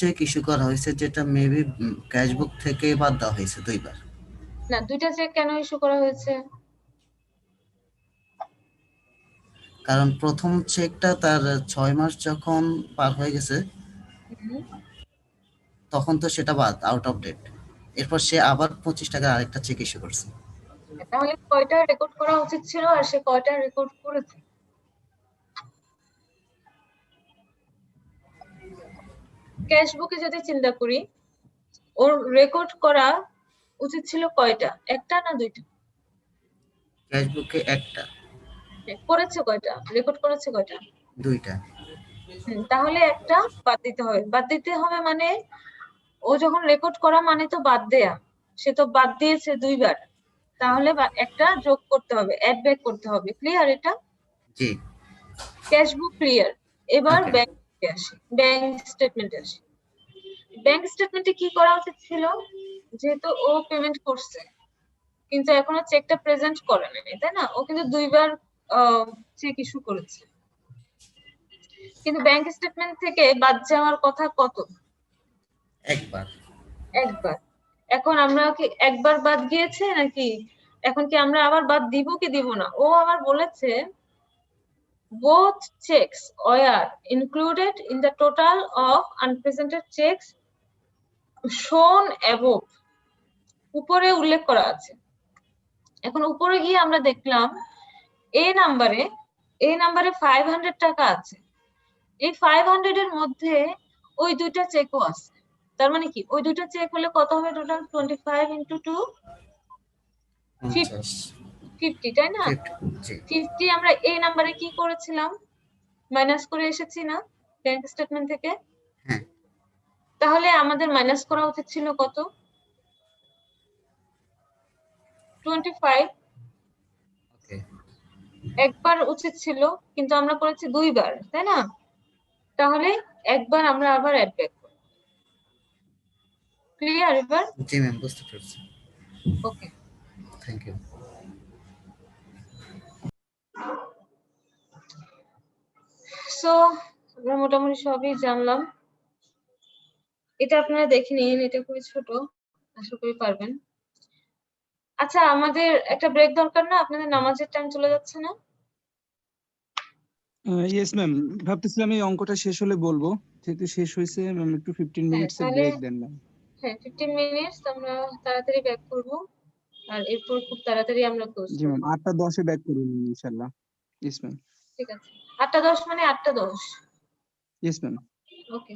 Check issue করা হয়েছে, যেটা মেবি ক্যাশবুক থেকে বাদ দেওয়া হয়েছে 2 বার। না, 2টা চেক কেন ইস্যু করা হয়েছে? কারণ প্রথম চেকটা তার 6 মাস যখন পার হয়ে গেছে, হুম, তখন তো সেটা বাদ, আউট অফ ডেট। এরপর সে আবার 25 টাকা আরেকটা চেক ইস্যু করছে। তাহলে কয়টা রেকর্ড করা উচিত ছিল আর সে কয়টা রেকর্ড করেছে? ক্যাশবুকে যদি চিন্তা করি, ওর রেকর্ড করা উচিত ছিল কয়টা? একটা না 2টা? ক্যাশবুকে একটা। করেছে কয়টা? রেকর্ড করেছে কয়টা? 2টা। তাহলে একটা বাদ দিতে হবে। বাদ দিতে হবে মানে ও যখন রেকর্ড করা মানে তো বাদ দেয়া, সে তো বাদ দিয়েছে 2 বার, তাহলে একটা যোগ করতে হবে, অ্যাড ব্যাক করতে হবে। ক্লিয়ার এটা? জি। Cashbook clear. এবার ওকে। ব্যাংকে আসি, ব্যাংক স্টেটমেন্টে আসি। ব্যাংক স্টেটমেন্টে কি করা উচিত ছিল? যেহেতু ও পেমেন্ট করছে কিন্তু এখনো চেকটা প্রেজেন্ট করে নাই, তাই না? ও কিন্তু 2বার চেক ইস্যু করেছে, কিন্তু ব্যাংক স্টেটমেন্ট থেকে বাদ যাওয়ার কথা কত? একবার। একবার। এখন আমরা কি একবার বাদ গিয়েছে নাকি এখন কি আমরা আবার বাদ দিব কি দিব না? ও আবার বলেছে both checks were included in the total of unpresented checks shown above. উপরে উল্লেখ করা আছে। এখন উপরে গিয়ে আমরা দেখলাম এ নাম্বারে 500 টাকা আছে। এই 500 এর মধ্যে ওই 2টা চেকও আছে। তার মানে কি ওই 2টা চেক হলে কত হবে? Total 25 into 2 50। 50, তাই না? 50। জি। 50 আমরা এই নাম্বারে কি করেছিলাম? মাইনাস করে এসেছি না ব্যাংক স্টেটমেন্ট থেকে? হ্যাঁ। তাহলে আমাদের মাইনাস করা উচিত ছিল কত? 25। ওকে। একবার উচিত ছিল, কিন্তু আমরা করেছি 2বার, তাই না? তাহলে একবার আমরা আবার অ্যাড ব্যাক করব। ক্লিয়ার এবার? জি ম্যাম, বুঝতে পারছি। ওকে। Thank you. সো আমরা মোটামুটি সবই জানলাম। এটা আপনারা দেখে নিন, এটা খুবই ছোট, আশা করি পারবেন। আচ্ছা, আমাদের একটা ব্রেক দরকার না? আপনাদের নামাজের টাইম চলে যাচ্ছে না? ইয়েস ম্যাম, ভাবতেছিলাম এই অঙ্কটা শেষ হলে বলবো, যেহেতু শেষ হয়েছে ম্যাম একটু 15 হ্যাঁ, মিনিটস এর তাহলে ব্রেক দেন ম্যাম। হ্যাঁ, 15 মিনিটস আমরা তাড়াতাড়ি ব্যাক করব, আর এরপর খুব তাড়াতাড়ি আমরা ক্লোজ জি করব। ম্যাম, 8টা 10-এ ব্যাক করুন ইনশাআল্লাহ। Yes ma'am. ঠিক আছে। 8টা 10 মানে 8টা 10। Yes ma'am. ওকে।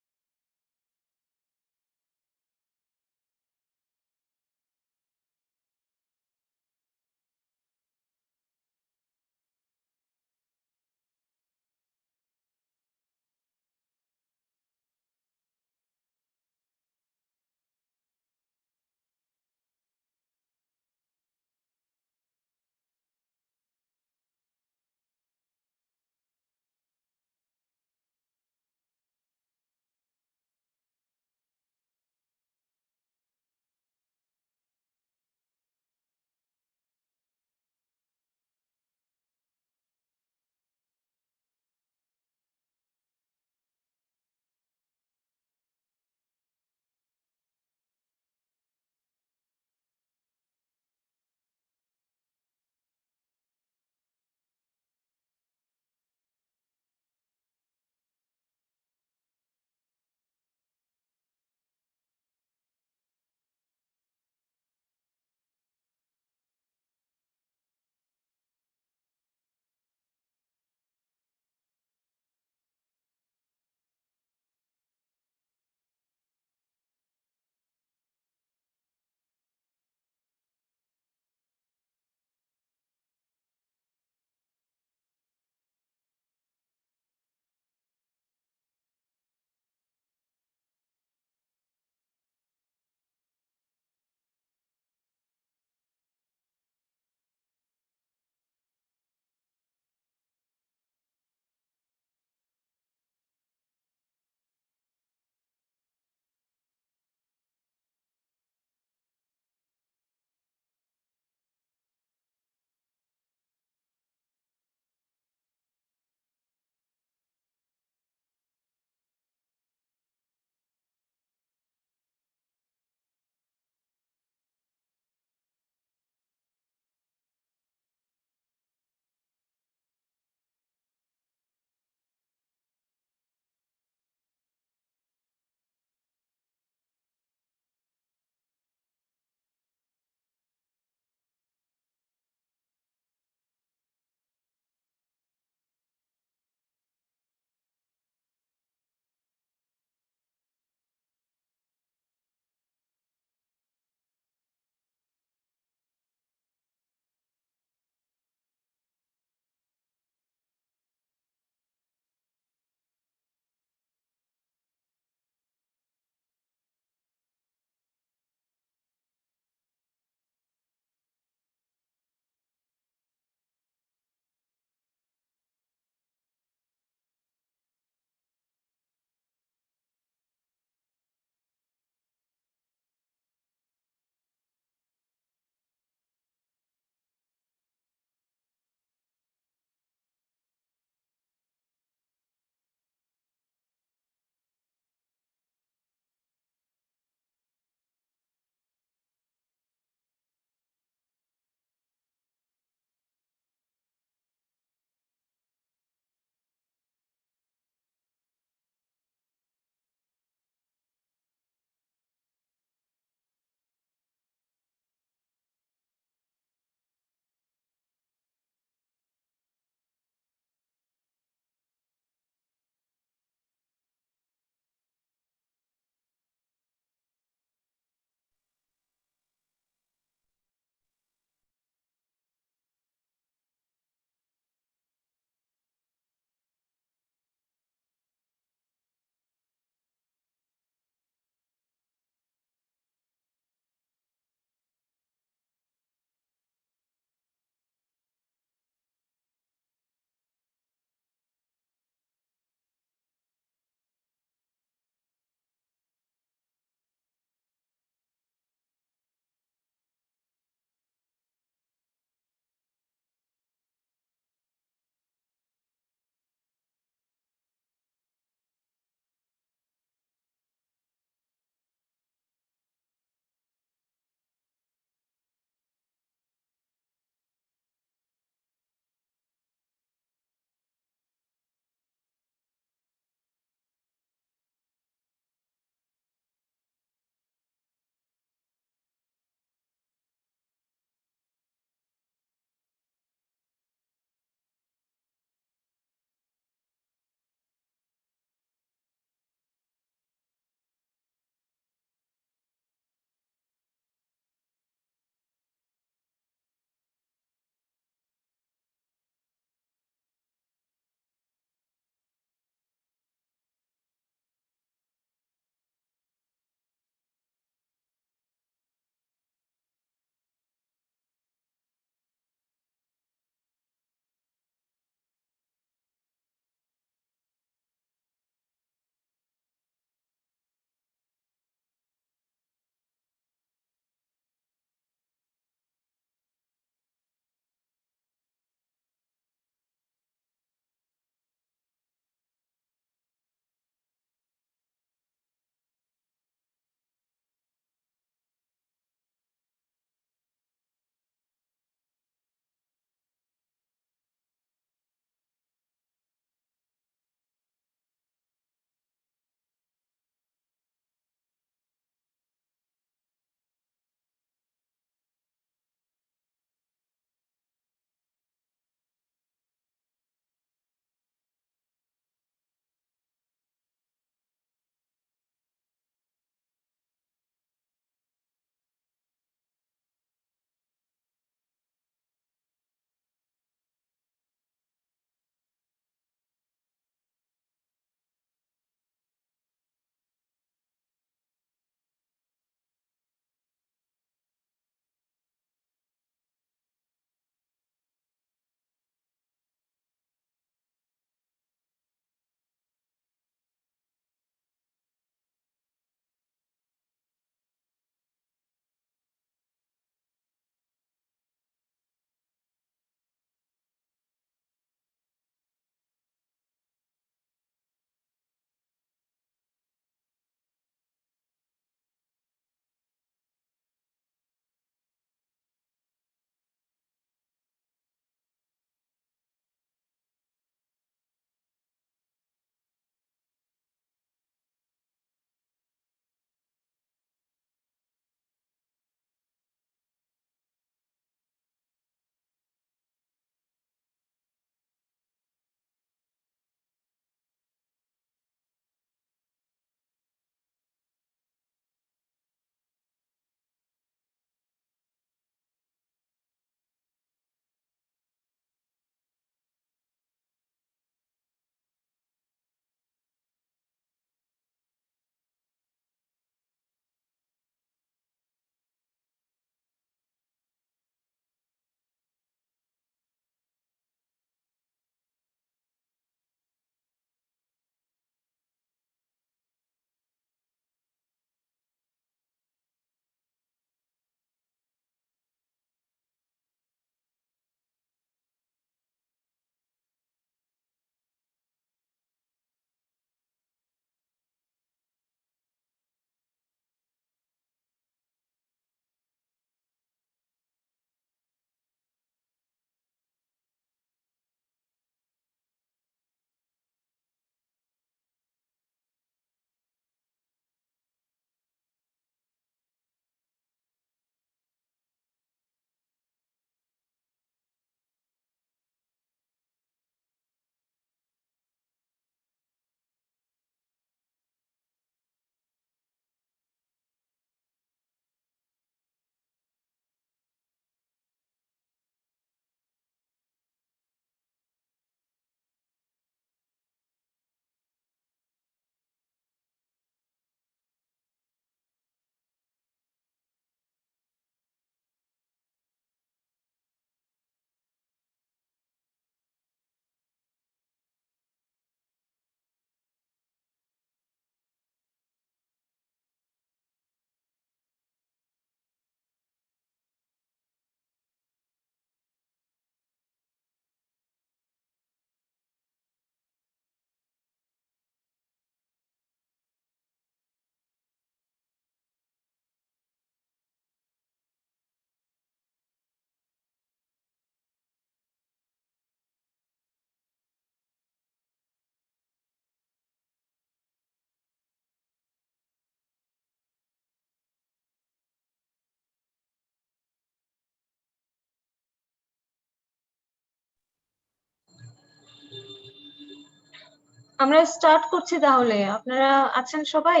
আমরা স্টার্ট করছি তাহলে, আপনারা আছেন সবাই?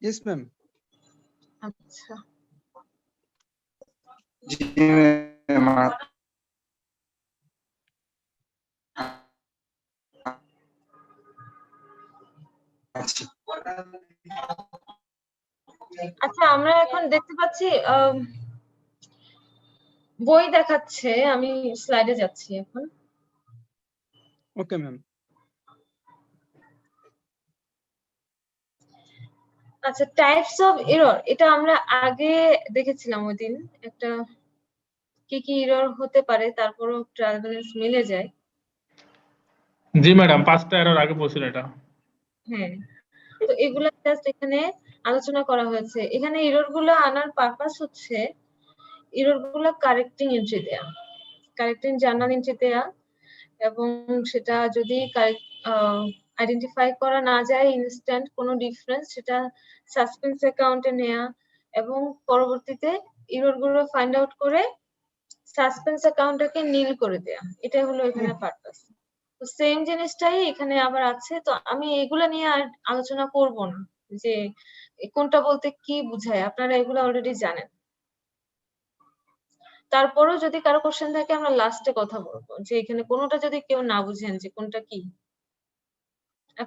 Yes ma'am. আচ্ছা, জি ম্যাম। আচ্ছা আচ্ছা আমরা এখন দেখতে পাচ্ছি বই দেখাচ্ছে, আমি স্লাইডে যাচ্ছি এখন। Okay ma'am. আচ্ছা, টাইপস অফ এরর, এটা আমরা আগে দেখেছিলাম ওই দিন, একটা কি কি এরর হতে পারে তারপরও ট্রায়াল ব্যালেন্স মিলে যায়। জি ম্যাডাম, 5টা এরর আগে বলছিল এটা। হ্যাঁ, তো এগুলা জাস্ট এখানে আলোচনা করা হয়েছে। এখানে এরর গুলো আনার পারপাস হচ্ছে এরর গুলো কারেক্টিং এন্ট্রি দেয়া, কারেক্টিং জার্নাল এন্ট্রি দেয়া, এবং সেটা যদি আইডেন্টিফাই করা না যায় ইনস্ট্যান্ট কোনো ডিফারেন্স, সেটা সাসপেন্স অ্যাকাউন্টে নেয়া, এবং পরবর্তীতে এরর গুলো ফাইন্ড আউট করে সাসপেন্স অ্যাকাউন্টটাকে নীল করে দেয়া। এটাই হলো এখানে পারপাস। তো সেম জিনিসটাই এখানে আবার আছে। তো আমি এগুলা নিয়ে আর আলোচনা করব না, যে কোনটা বলতে কি বুঝায়, আপনারা এগুলো অলরেডি জানেন। তারপরেও যদি কারো কোশ্চেন থাকে আমরা লাস্টে কথা বলবো, যে এখানে কোনোটা যদি কেউ না বুঝেন যে কোনটা কি।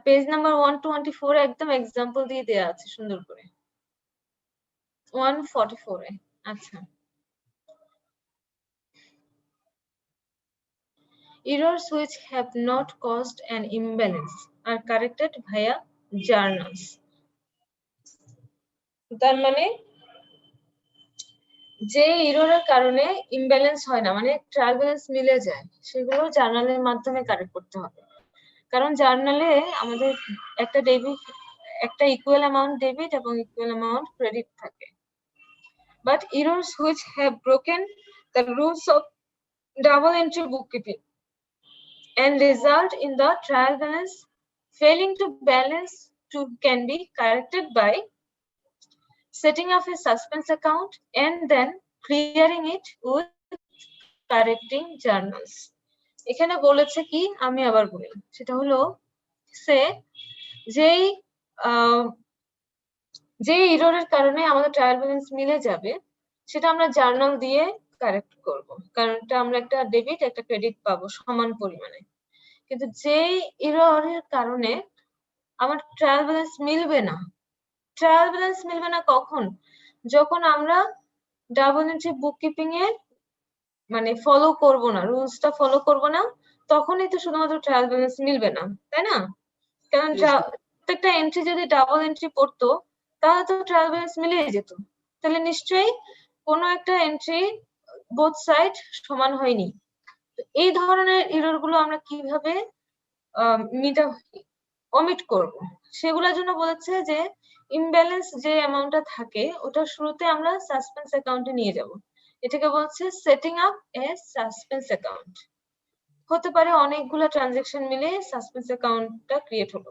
পেজ নাম্বার 124 একদম এক্সাম্পল দিয়ে দেয়া আছে সুন্দর করে। 144 এ। আচ্ছা, errors which have not caused an imbalance are corrected via journals. তার মানে যে এররের কারণে ইমব্যালেন্স হয় না, মানে ট্রায়াল ব্যালেন্স মিলে যায়, সেগুলো জার্নালের মাধ্যমে কারেক্ট করতে হবে। কারণ জার্নালে আমাদের একটা ডেবিট, একটা ইকুয়াল অ্যামাউন্ট ডেবিট এবং ইকুয়াল অ্যামাউন্ট ক্রেডিট থাকে। But errors which have broken the rules of double entry bookkeeping and result in the trial balance failing to balance can be corrected by setting up a suspense account and then clearing it with correcting journals. এখানে বলেছে কি, আমি আবার বলি, সেটা হলো সে যেই যে এররের কারণে আমাদের ট্রায়াল ব্যালেন্স মিলে যাবে, সেটা আমরা জার্নাল দিয়ে কারেক্ট করব, কারণ এটা আমরা একটা ডেবিট একটা ক্রেডিট পাবো সমান পরিমাণে। কিন্তু যেই এররের কারণে আমার ট্রায়াল ব্যালেন্স মিলবে না, ট্রায়াল ব্যালেন্স মিলবে না কখন? যখন আমরা ডাবল এন্ট্রি বুককিপিং এ মানে ফলো করব না, রুলসটা ফলো করব না, তখনই তো শুধুমাত্র ট্রায়াল ব্যালেন্স মিলবে না, তাই না? কারণ প্রত্যেকটা এন্ট্রি যদি ডাবল এন্ট্রি পড়তো তাহলে তো ট্রায়াল ব্যালেন্স মিলেই যেত। তাহলে নিশ্চয়ই কোনো একটা এন্ট্রি বোথ সাইড সমান হয়নি। এই ধরনের এরর গুলো আমরা কিভাবে অমিট করব, সেগুলোর জন্য বলেছে যে ইমব্যালেন্স যে অ্যামাউন্টটা থাকে ওটা শুরুতে আমরা সাসপেন্স অ্যাকাউন্টে নিয়ে যাব। এটাকে বলছে সেটিং আপ এ সাসপেন্স অ্যাকাউন্ট। হতে পারে অনেকগুলো ট্রানজাকশন মিলে সাসপেন্স অ্যাকাউন্টটা ক্রিয়েট হলো।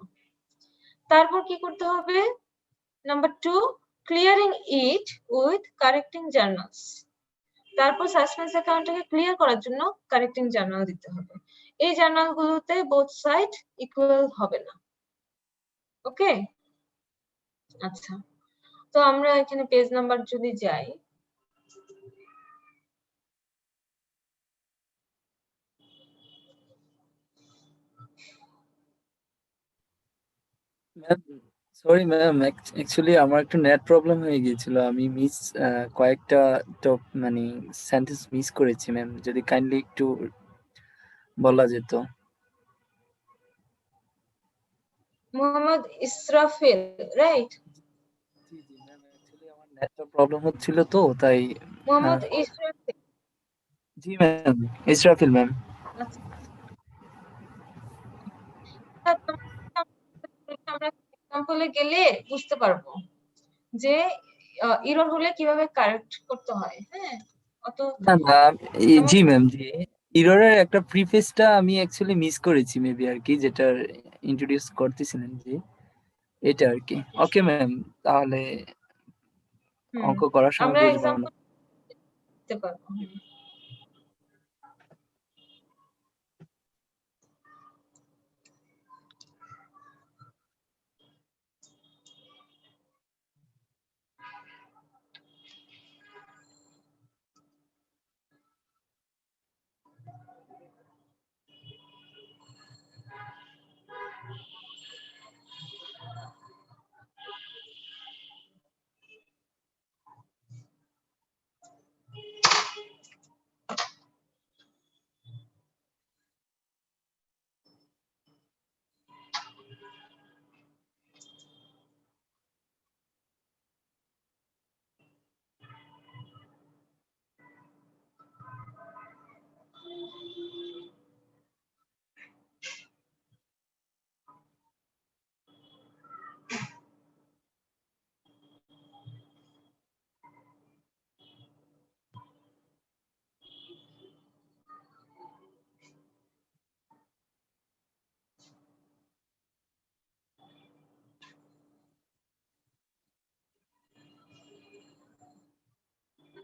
তারপর কি করতে হবে? Number 2, clearing it with correcting journals. তারপর সাসপেন্স অ্যাকাউন্টটাকে ক্লিয়ার করার জন্য কারেক্টিং জার্নাল দিতে হবে। এই জার্নালগুলোতে বোথ সাইড ইকুয়াল হবে না। ওকে, আচ্ছা, তো আমরা এখানে পেজ নাম্বার যদি যাই, ম্যাম, সরি ম্যাম, অ্যাকচুয়ালি আমার একটু নেট প্রবলেম হয়ে গিয়েছিল, আমি কয়েকটা মানে সেন্টেন্স মিস করেছি ম্যাম, যদি কাইন্ডলি একটু বলা যেত। মোহাম্মদ ইসরাফিল, রাইট? জি জি ম্যাম, অ্যাকচুয়ালি আমার নেটটা প্রবলেম হচ্ছিল তো তাই। মোহাম্মদ ইসরাফিল, জি ম্যাম, ইসরাফিল ম্যাম। আচ্ছা, আমরা এক্সাম্পলে গেলে বুঝতে পারবো যে এরর হলে কিভাবে কারেক্ট করতে হয়। হ্যাঁ, অত না না, জি ম্যাম, জি ইররের একটা প্রিফেসটা আমি অ্যাকচুয়ালি মিস করেছি মেবি আর কি, যেটা ইন্ট্রোডিউস করতেছিলেন, জি এটা আর কি। ওকে ম্যাম, তাহলে অঙ্ক করার সময় আমরা বুঝবো না। এক্সাম্পল দিতে পারবো।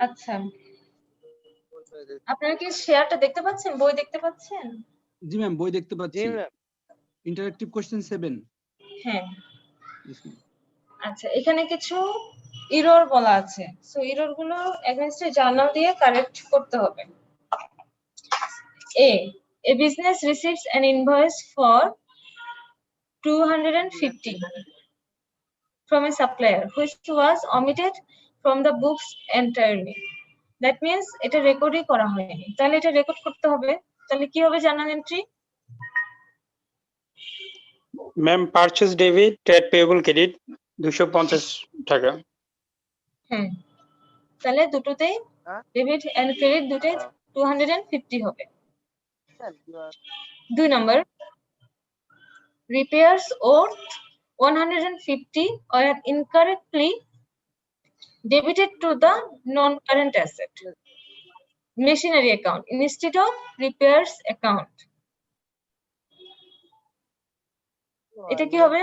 আচ্ছা, আপনারা কি শেয়ারটা দেখতে পাচ্ছেন, বই দেখতে পাচ্ছেন? জি ম্যাম, বই দেখতে পাচ্ছি। Interactive question 7। হ্যাঁ। Yes, ma'am. আচ্ছা, এখানে কিছু এরর বলা আছে, সো এরর গুলো এগেইনস্টে জার্নাল দিয়ে কারেক্ট করতে হবে। A business receives an invoice for 250 from a supplier which was omitted from the books entirely. That means এটা রেকর্ডই করা হয়নি, তাহলে এটা রেকর্ড করতে হবে। তাহলে কি হবে journal entry? Ma'am purchase debit, trade payable credit 250 টাকা। হ্যাঁ, তাহলে দুটোতেই ডেবিট এন্ড ক্রেডিট দুটোই 250 হবে। 2 নম্বর, repairs worth 150 were incorrectly debited to the non-current asset machinery account instead of repairs account. এটা কি হবে?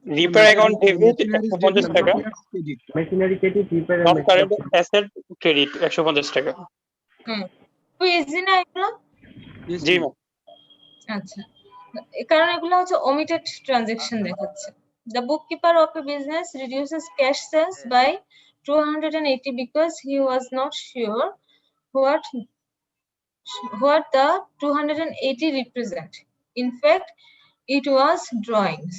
রিপেয়ার অ্যাকাউন্ট ডেবিট 150 টাকা, মেশিনারি ক্রেডিট, রিপেয়ার নন কারেন্ট অ্যাসেট ক্রেডিট 150 টাকা। খুব ইজি না এগুলো? Yes, জি ma'am. ম্যাম। আচ্ছা, কারণ এগুলো হচ্ছে omitted transaction দেখাচ্ছে। The bookkeeper of a business reduces cash sales by 280 because he was not sure what the 280 represent. In fact, it was drawings.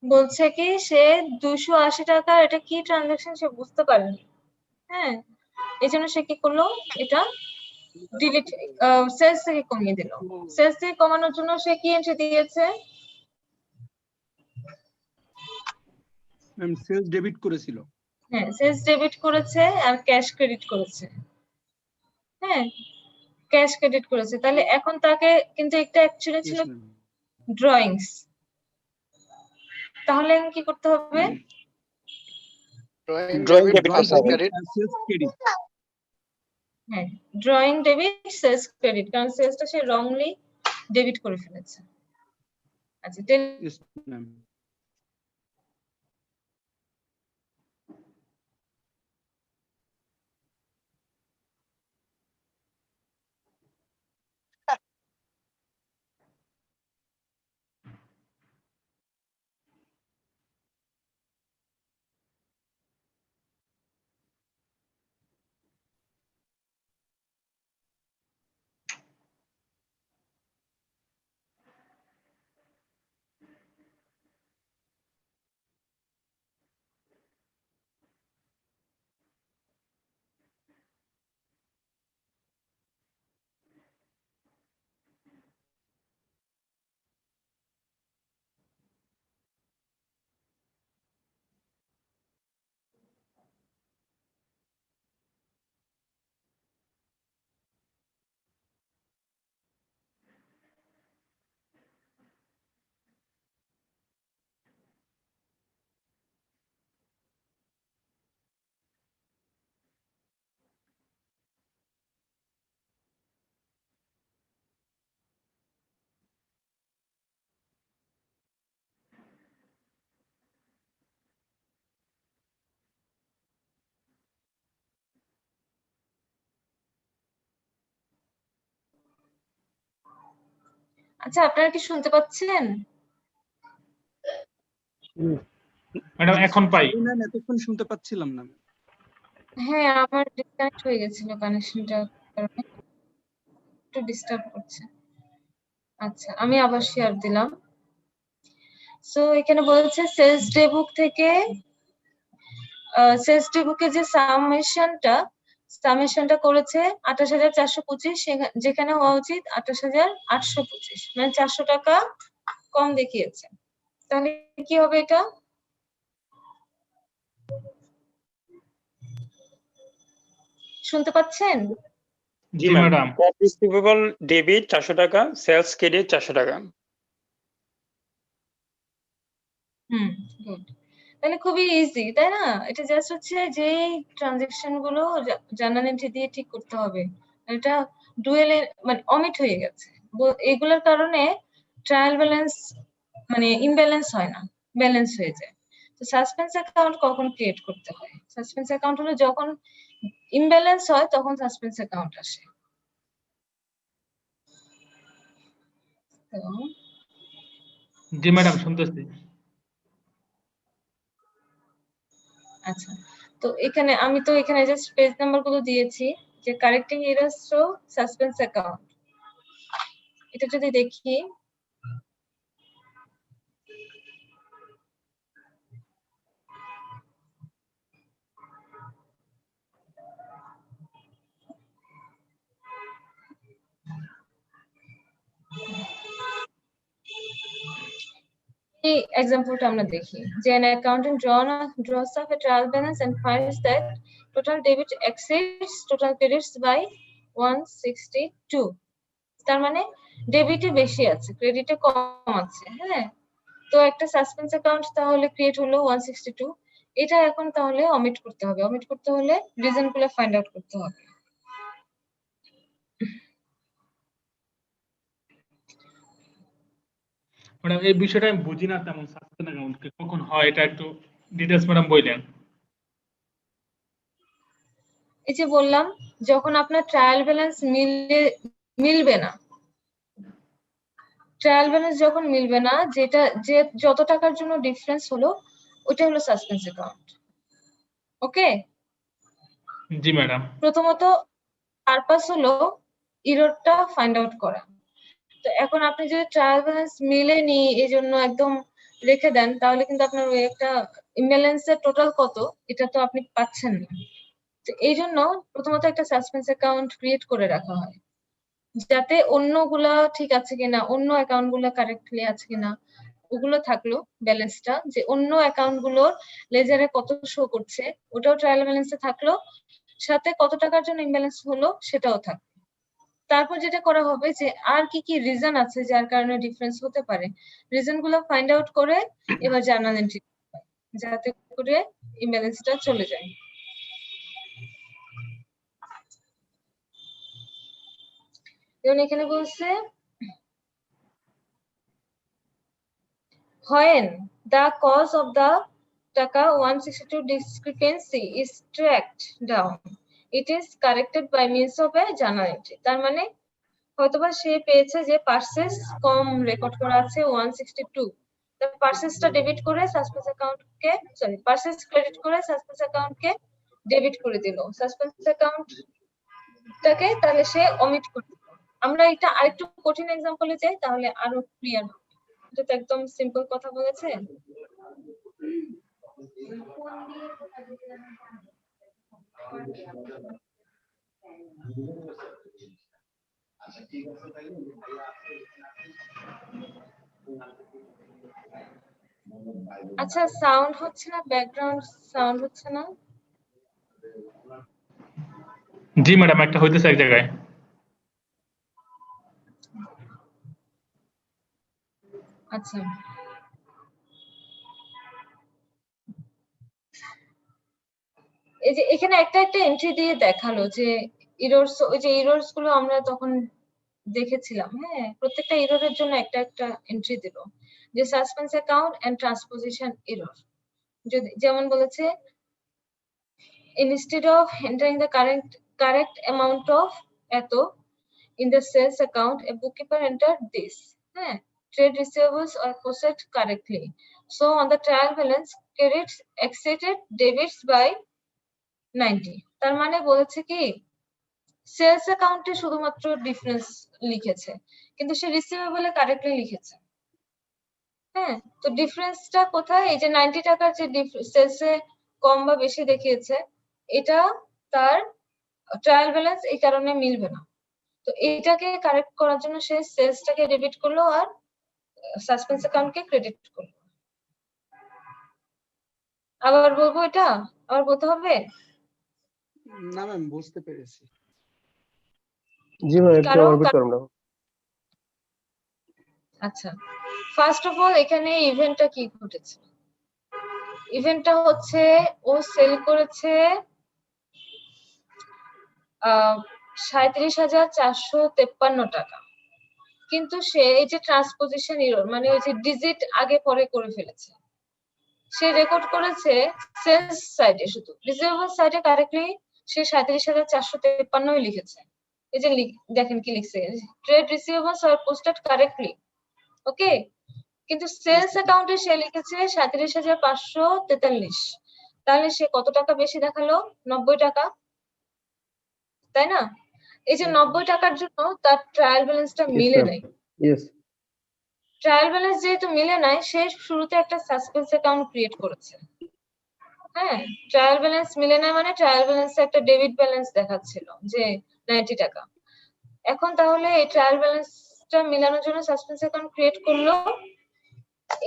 বলছে কি সে 280 টাকা, এটা কি ট্রানজাকশন সে বুঝতে পারেনি। হ্যাঁ, এই জন্য সে কি করলো, এটা ডিলিট সেলস থেকে কমিয়ে দিল। সেলস থেকে কমানোর জন্য সে কি এন্ট্রি দিয়েছে? ম্যাম সেলস ডেবিট করেছিল। হ্যাঁ, সেলস ডেবিট করেছে আর ক্যাশ ক্রেডিট করেছে। হ্যাঁ, ক্যাশ ক্রেডিট করেছে। তাহলে এখন তাকে কিন্তু একটা অ্যাকচুয়ালি ছিল Yes, ma'am. ড্রয়িংস। তাহলে কি করতে হবে? ড্রয়িং ডেবিট Drawing করতে হবে। debit and sales credit. হ্যাঁ, ড্রয়িং ডেবিট, সেলস ক্রেডিট, কারণ সেলসটা সে রংলি ডেবিট করে ফেলেছে। আচ্ছা, Yes, ma'am. আচ্ছা, আপনারা কি শুনতে পাচ্ছেন? ম্যাডাম এখন পাই। ম্যাম এতক্ষণ শুনতে পাচ্ছিলাম না। হ্যাঁ, আমার ডিসকানেক্ট হয়ে গেছিল কানেকশনটার কারণে, একটু ডিস্টার্ব করছে। আচ্ছা, আমি আবার শেয়ার দিলাম। সো এখানে বলছে সেলস ডে বুক থেকে সেলস ডে বুকে যে সামেশনটা করেছে 28,425, যেখানে হওয়া উচিত 28,825, মানে 400 টাকা কম দেখিয়েছে। তাহলে কি হবে এটা? শুনতে পাচ্ছেন? জি ম্যাডাম। ট্রেড রিসিভেবল ডেবিট 400 টাকা, সেলস ক্রেডিট 400 টাকা। গুড। তাহলে খুবই ইজি, তাই না? এটা জাস্ট হচ্ছে যে ট্রানজাকশন গুলো জার্নাল এন্ট্রি দিয়ে ঠিক করতে হবে। এটা ডুয়েল মানে অমিট হয়ে গেছে, এগুলোর কারণে ট্রায়াল ব্যালেন্স মানে ইমব্যালেন্স হয় না, ব্যালেন্স হয়ে যায়। তো সাসপেন্স অ্যাকাউন্ট কখন ক্রিয়েট করতে হয়? সাসপেন্স অ্যাকাউন্ট হলো যখন ইমব্যালেন্স হয় তখন সাসপেন্স অ্যাকাউন্ট আসে। তো জি ম্যাডাম, শুনতেছি। আচ্ছা, তো এখানে আমি তো এখানে জাস্ট পেজ নাম্বার গুলো দিয়েছি যে কারেক্টিং এরারস থ্রু সাসপেন্স অ্যাকাউন্ট। এটা যদি দেখি, এই এক্সাম্পলটা আমরা দেখি যে an accountant draws up a trial balance and finds that total debit exceeds total credits by 162. তার মানে ডেবিটে বেশি আছে, ক্রেডিটে কম আছে। হ্যাঁ, তো একটা সাসপেন্স অ্যাকাউন্ট তাহলে ক্রিয়েট হলো 162। এটা এখন তাহলে অমিট করতে হবে। অমিট করতে হলে রিজন গুলো ফাইন্ড আউট করতে হবে। ম্যাডাম, এই বিষয়টা আমি বুঝি না তেমন, সাসপেন্স অ্যাকাউন্ট কখন হয় এটা একটু ডিটেলস ম্যাডাম বললেন। এই যে বললাম, যখন আপনার ট্রায়াল ব্যালেন্স মিলবে না, ট্রায়াল ব্যালেন্স যখন মিলবে না, যেটা যে যত টাকার জন্য ডিফারেন্স হলো ওটা হলো সাসপেন্স অ্যাকাউন্ট। ওকে, জি ম্যাডাম। প্রথমত পারপাস হলো ইররটা ফাইন্ড আউট করা। তো এখন আপনি যদি ট্রায়াল ব্যালেন্স মিলেনি এই জন্য একদম রেখে দেন, তাহলে কিন্তু আপনার ওই একটা ইমব্যালেন্সের টোটাল কত এটা তো আপনি পাচ্ছেন না। তো এই জন্য প্রথমত একটা সাসপেন্স অ্যাকাউন্ট ক্রিয়েট করে রাখা হয়, যাতে অন্যগুলা ঠিক আছে কিনা, অন্য অ্যাকাউন্ট গুলা কারেক্টলি আছে কিনা ওগুলো থাকলো, ব্যালেন্সটা যে অন্য অ্যাকাউন্ট গুলোর লেজারে কত শো করছে ওটাও ট্রায়াল ব্যালেন্সে থাকলো, সাথে কত টাকার জন্য ইমব্যালেন্স হলো সেটাও থাকলো। তারপর যেটা করা হবে যে আর কি কি রিজন আছে যার কারণে ডিফারেন্স হতে পারে, রিজন গুলো ফাইন্ড আউট করে এবার জার্নাল এন্ট্রি যাতে করে ইমব্যালেন্সটা চলে যায়। যেমন এখানে বলছে when the cause of the টাকা 162 discrepancy is tracked down, it is corrected by means of a journal entry। তার মানে হয়তোবা সে পেয়েছে যে পার্সেস কম রেকর্ড করা আছে 162, তার পার্সেসটা ডেবিট করে সাসপেন্স অ্যাকাউন্টকে পার্সেস ক্রেডিট করে সাসপেন্স অ্যাকাউন্টকে ডেবিট করে দিল, সাসপেন্স অ্যাকাউন্টটাকে তাহলে সে অমিট করে দিল। আমরা এটা আরেকটু কঠিন এক্সাম্পলে যাই তাহলে আরো ক্লিয়ার হবে। এটা তো একদম সিম্পল কথা বলেছে। আচ্ছা, সাউন্ড হচ্ছে না, ব্যাকগ্রাউন্ড সাউন্ড হচ্ছে না। জি ম্যাডাম, একটা হইতেছে এক জায়গায়। আচ্ছা, এই যে এখানে একটা একটা এন্ট্রি দিয়ে দেখালো যে এররস, ওই যে এররস গুলো আমরা তখন দেখেছিলাম। হ্যাঁ, প্রত্যেকটা এররের জন্য একটা একটা এন্ট্রি দিল, যে suspense account and transposition error. যদি যেমন বলেছে instead of entering the correct amount of এত in the sales account, a bookkeeper entered this. হ্যাঁ, trade receivables are processed correctly, so on the trial balance credits exceeded debits by 90। তার মানে বলেছে কি sales অ্যাকাউন্টে শুধুমাত্র ডিফারেন্স লিখেছে কিন্তু সে রিসিভেবলে কারেক্টলি লিখেছে। হ্যাঁ, তো ডিফারেন্সটা কোথায়? এই যে 90 টাকার যে সেলসে কম বা বেশি দেখিয়েছে এটা তার ট্রায়াল ব্যালেন্স এই কারণে মিলবে না। তো এইটাকে কারেক্ট করার জন্য সে সেলসটাকে ডেবিট করলো আর সাসপেন্স অ্যাকাউন্টকে ক্রেডিট করলো। আবার বলবো, এটা আবার বলতে হবে? না ম্যাম, বুঝতে পেরেছি। জি ম্যাম, একটু কারণ অরবিট করুন না। আচ্ছা, ফার্স্ট অফ অল এখানে ইভেন্টটা কি ঘটেছে? ইভেন্টটা হচ্ছে ও সেল করেছে 37,453 টাকা, কিন্তু সে এই যে ট্রান্সপোজিশন এরর মানে ওই যে ডিজিট আগে পরে করে ফেলেছে, সে রেকর্ড করেছে সেলস সাইডে, শুধু রিসিভেবল সাইডে কারেক্টলি সে 37,453 লিখেছে। এই যে দেখেন কি লিখছে, ট্রেড রিসিভেবলস আর পোস্টেড কারেক্টলি, ওকে, কিন্তু সেলস অ্যাকাউন্টে সে লিখেছে 37,543। তাহলে সে কত টাকা বেশি দেখালো? 90 টাকা, তাই না? এই যে 90 টাকার জন্য তার ট্রায়াল ব্যালেন্সটা মিলে নাই। Yes. ট্রায়াল ব্যালেন্স যেহেতু মিলে নাই, সে শুরুতে একটা সাসপেন্স অ্যাকাউন্ট ক্রিয়েট করেছে। হ্যাঁ, ট্রায়াল ব্যালেন্স মিলে নাই মানে ট্রায়াল ব্যালেন্সে একটা ডেবিট ব্যালেন্স দেখাচ্ছিল যে 90 টাকা। এখন তাহলে এই ট্রায়াল ব্যালেন্সটা মিলানোর জন্য সাসপেন্স অ্যাকাউন্ট ক্রিয়েট করলো।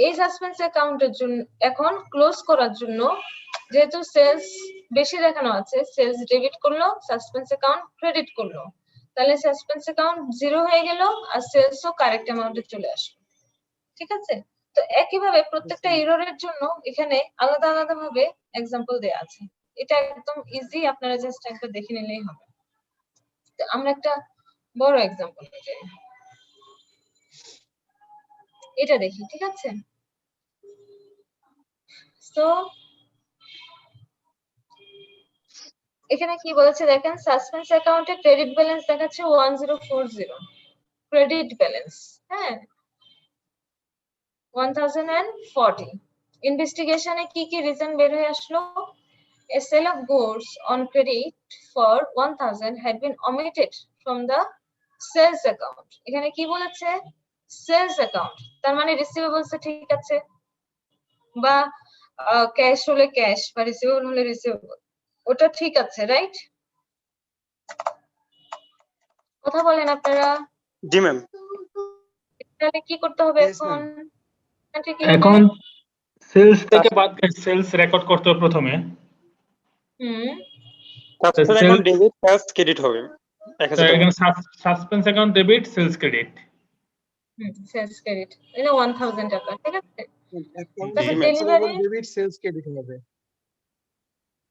এই সাসপেন্স অ্যাকাউন্টের জন্য এখন ক্লোজ করার জন্য যেহেতু সেলস বেশি দেখানো আছে, সেলস ডেবিট করলো, সাসপেন্স অ্যাকাউন্ট ক্রেডিট করলো, তাহলে সাসপেন্স অ্যাকাউন্ট 0 হয়ে গেল আর সেলসও কারেক্ট অ্যামাউন্টে চলে আসলো। ঠিক আছে? তো একইভাবে প্রত্যেকটা এররের জন্য এখানে আলাদা আলাদা ভাবে এক্সাম্পল দেয়া আছে। এটা একদম ইজি, আপনারা জাস্ট একবার দেখে নিলেই হবে। তো আমরা একটা বড় এক্সাম্পল নিয়ে এটা দেখি, ঠিক আছে? তো এখানে কি বলেছে দেখেন, সাসপেন্স অ্যাকাউন্টে ক্রেডিট ব্যালেন্স দেখাচ্ছে 1040, ক্রেডিট ব্যালেন্স, হ্যাঁ 1040। ইনভেস্টিগেশনে কি কি রিজন বের হয়ে আসলো? A sale of goods on credit for 1000 had been omitted from the sales account. এখানে কি বলেছে? সেলস অ্যাকাউন্ট, তার মানে রিসিভেবলস ঠিক আছে, বা ক্যাশ হলে ক্যাশ বা রিসিভেবল হলে রিসিভেবল, ওটা ঠিক আছে, রাইট? কথা বলেন আপনারা। জি ম্যাম। তাহলে কি করতে হবে Yes, এখন? এখন সেলস থেকে বাদ দিয়ে সেলস রেকর্ড করতে হবে প্রথমে। Suspense account debit plus credit হবে 1000 টাকা। এখানে suspense account debit sales credit. Sales credit এটা 1000 টাকা, ঠিক আছে? জি, ডেলিভারি ডেবিট সেলস ক্রেডিট হবে।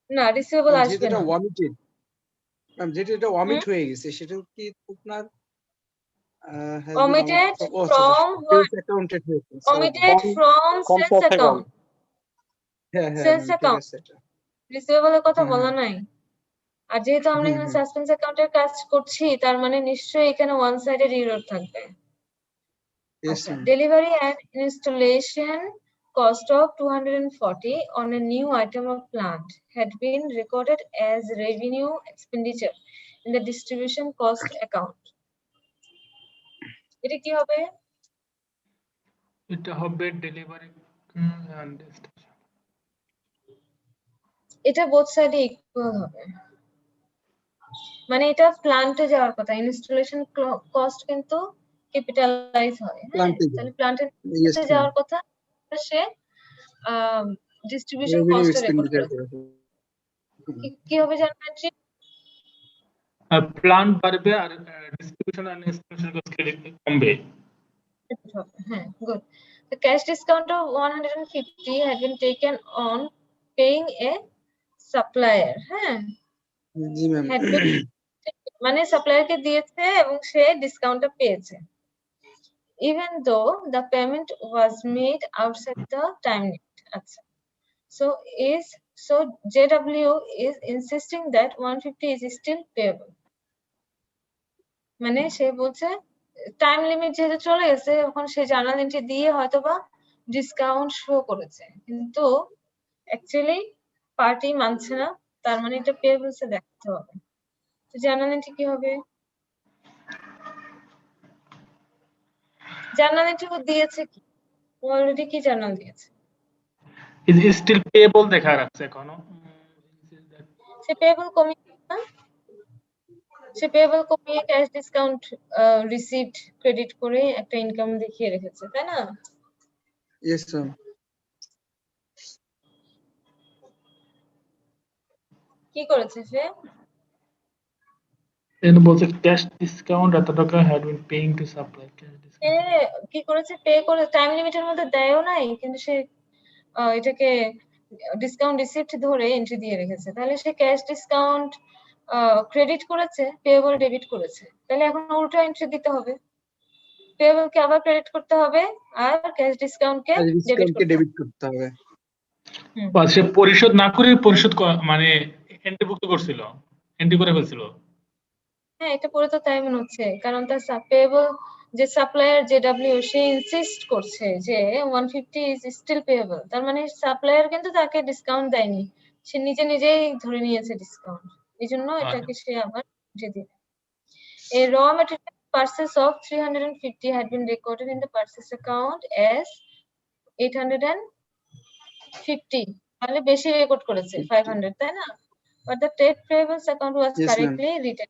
না, রিসিভেবল আসবে যেটা না। ওমিটেড ম্যাম, যেটা ওমিট হয়ে গেছে সেটা কি আপনার omitted from what? অ্যাকাউন্টেড হয়েছে। Omitted from sales account. হ্যাঁ হ্যাঁ Sales account. রিসিভেবলের কথা হ্যাঁ, বলা নাই। আর যেহেতু আমরা এখানে সাসপেন্স অ্যাকাউন্টের কাজ করছি, তার মানে নিশ্চয়ই এখানে ওয়ান সাইডেড এরর থাকবে। আচ্ছা, delivery and installation cost of 240 on a new item of plant had been recorded as revenue expenditure in the distribution cost account. এটা কি হবে? এটা হবে ডেলিভারি এটা বোথ সাইডে ইকুয়াল হবে, মানে এটা প্ল্যান্টে যাওয়ার কথা, ইনস্টলেশন কস্ট কিন্তু ক্যাপিটালাইজ হয়, হ্যাঁ, তাহলে প্ল্যান্টে যাওয়ার কথা, সে ডিস্ট্রিবিউশন কস্টে রেকর্ড করেছে। কি হবে জানেন? প্ল্যান্ট বাড়বে আর ডিস্ট্রিবিউশন আর ইনস্টলেশন কস্ট ক্রেডিট কমবে। হ্যাঁ, good. The cash discount of 150 had been taken on paying a supplier, হ্যাঁ, জি ম্যাম, মানে সাপ্লায়ারকে দিয়েছে এবং সে ডিসকাউন্টটা পেয়েছে, even though the payment was made outside the time limit. আচ্ছা, so JW is insisting that 150 is still payable. মানে সে বলছে time limit যেহেতু চলে গেছে, এখন সে জার্নাল এন্ট্রি দিয়ে হয়তোবা ডিসকাউন্ট শো করেছে, কিন্তু অ্যাকচুয়ালি পার্টি মানছে না, তার মানে এটা পেয়েবলসে দেখাতে হবে। তো জার্নাল এন্ট্রি কি হবে? জার্নাল এন্ট্রি দিয়েছে কি? অলরেডি কি জার্নাল দিয়েছে? ইজ স্টিল পেয়েবল দেখা রাখছে এখনো। সে পেয়েবল কমিয়ে না, সে পেয়েবল কমিয়ে ক্যাশ ডিসকাউন্ট রিসিপ্ট ক্রেডিট করে একটা ইনকাম দেখিয়ে রেখেছে, তাই না? Yes ma'am. কি করেছে সে? এখানে বলছে ক্যাশ ডিসকাউন্ট এত টাকা had been paying to supply cash discount. কি করেছে? পে করে টাইম লিমিটের মধ্যে দেয়ও নাই, কিন্তু সে এটাকে ডিসকাউন্ট রিসিপ্ট ধরে এন্ট্রি দিয়ে রেখেছে, তাহলে সে ক্যাশ ডিসকাউন্ট ক্রেডিট করেছে, পেয়েবল ডেবিট করেছে, তাহলে এখন উল্টো এন্ট্রি দিতে হবে, পেয়েবল কে আবার ক্রেডিট করতে হবে আর ক্যাশ ডিসকাউন্ট কে ডেবিট ডিসকাউন্টকে করতে হবে। ডেবিট করতে হবে। হুম। বা সে পরিশোধ না করে মানে এন্ট্রিভুক্ত করছিল, এন্ট্রি করে ফেলছিল। হ্যাঁ, এটা পরে তো তাই মনে হচ্ছে, কারণ তার পেয়েবল যে সাপ্লায়ার জেডব্লিউ সে ইনসিস্ট করছে যে 150 ইজ স্টিল পেয়েবল, তার মানে সাপ্লায়ার কিন্তু তাকে ডিসকাউন্ট দেয়নি, সে নিজেই ধরে নিয়েছে ডিসকাউন্ট, এই জন্য এটাকে সে আবার দিয়ে দিবে। A raw material purchase of 350 had been recorded in the purchase account as 850, তাহলে বেশি রেকর্ড করেছে 500, তাই না? But the trade payables account was Yes, ma'am. correctly written.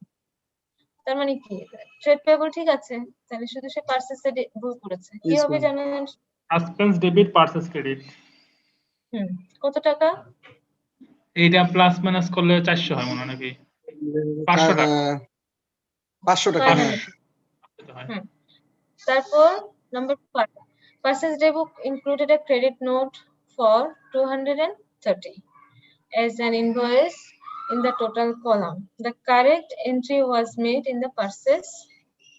তার মানে কি, ট্রেড পেয়েবল ঠিক আছে, তাহলে শুধু সে পারচেসে ভুল করেছে। কি Yes, হবে ma'am. জানেন? সাসপেন্স ডেবিট পারচেজ ক্রেডিট, কত টাকা? এইটা প্লাস মাইনাস করলে 400 হয় মনে হয় নাকি 500 টাকা 500 টাকা। হ্যাঁ। 500 হয়। তারপর number 5, purchase day book included a credit note for 230 as an invoice in the total column. The correct entry was made in the purchase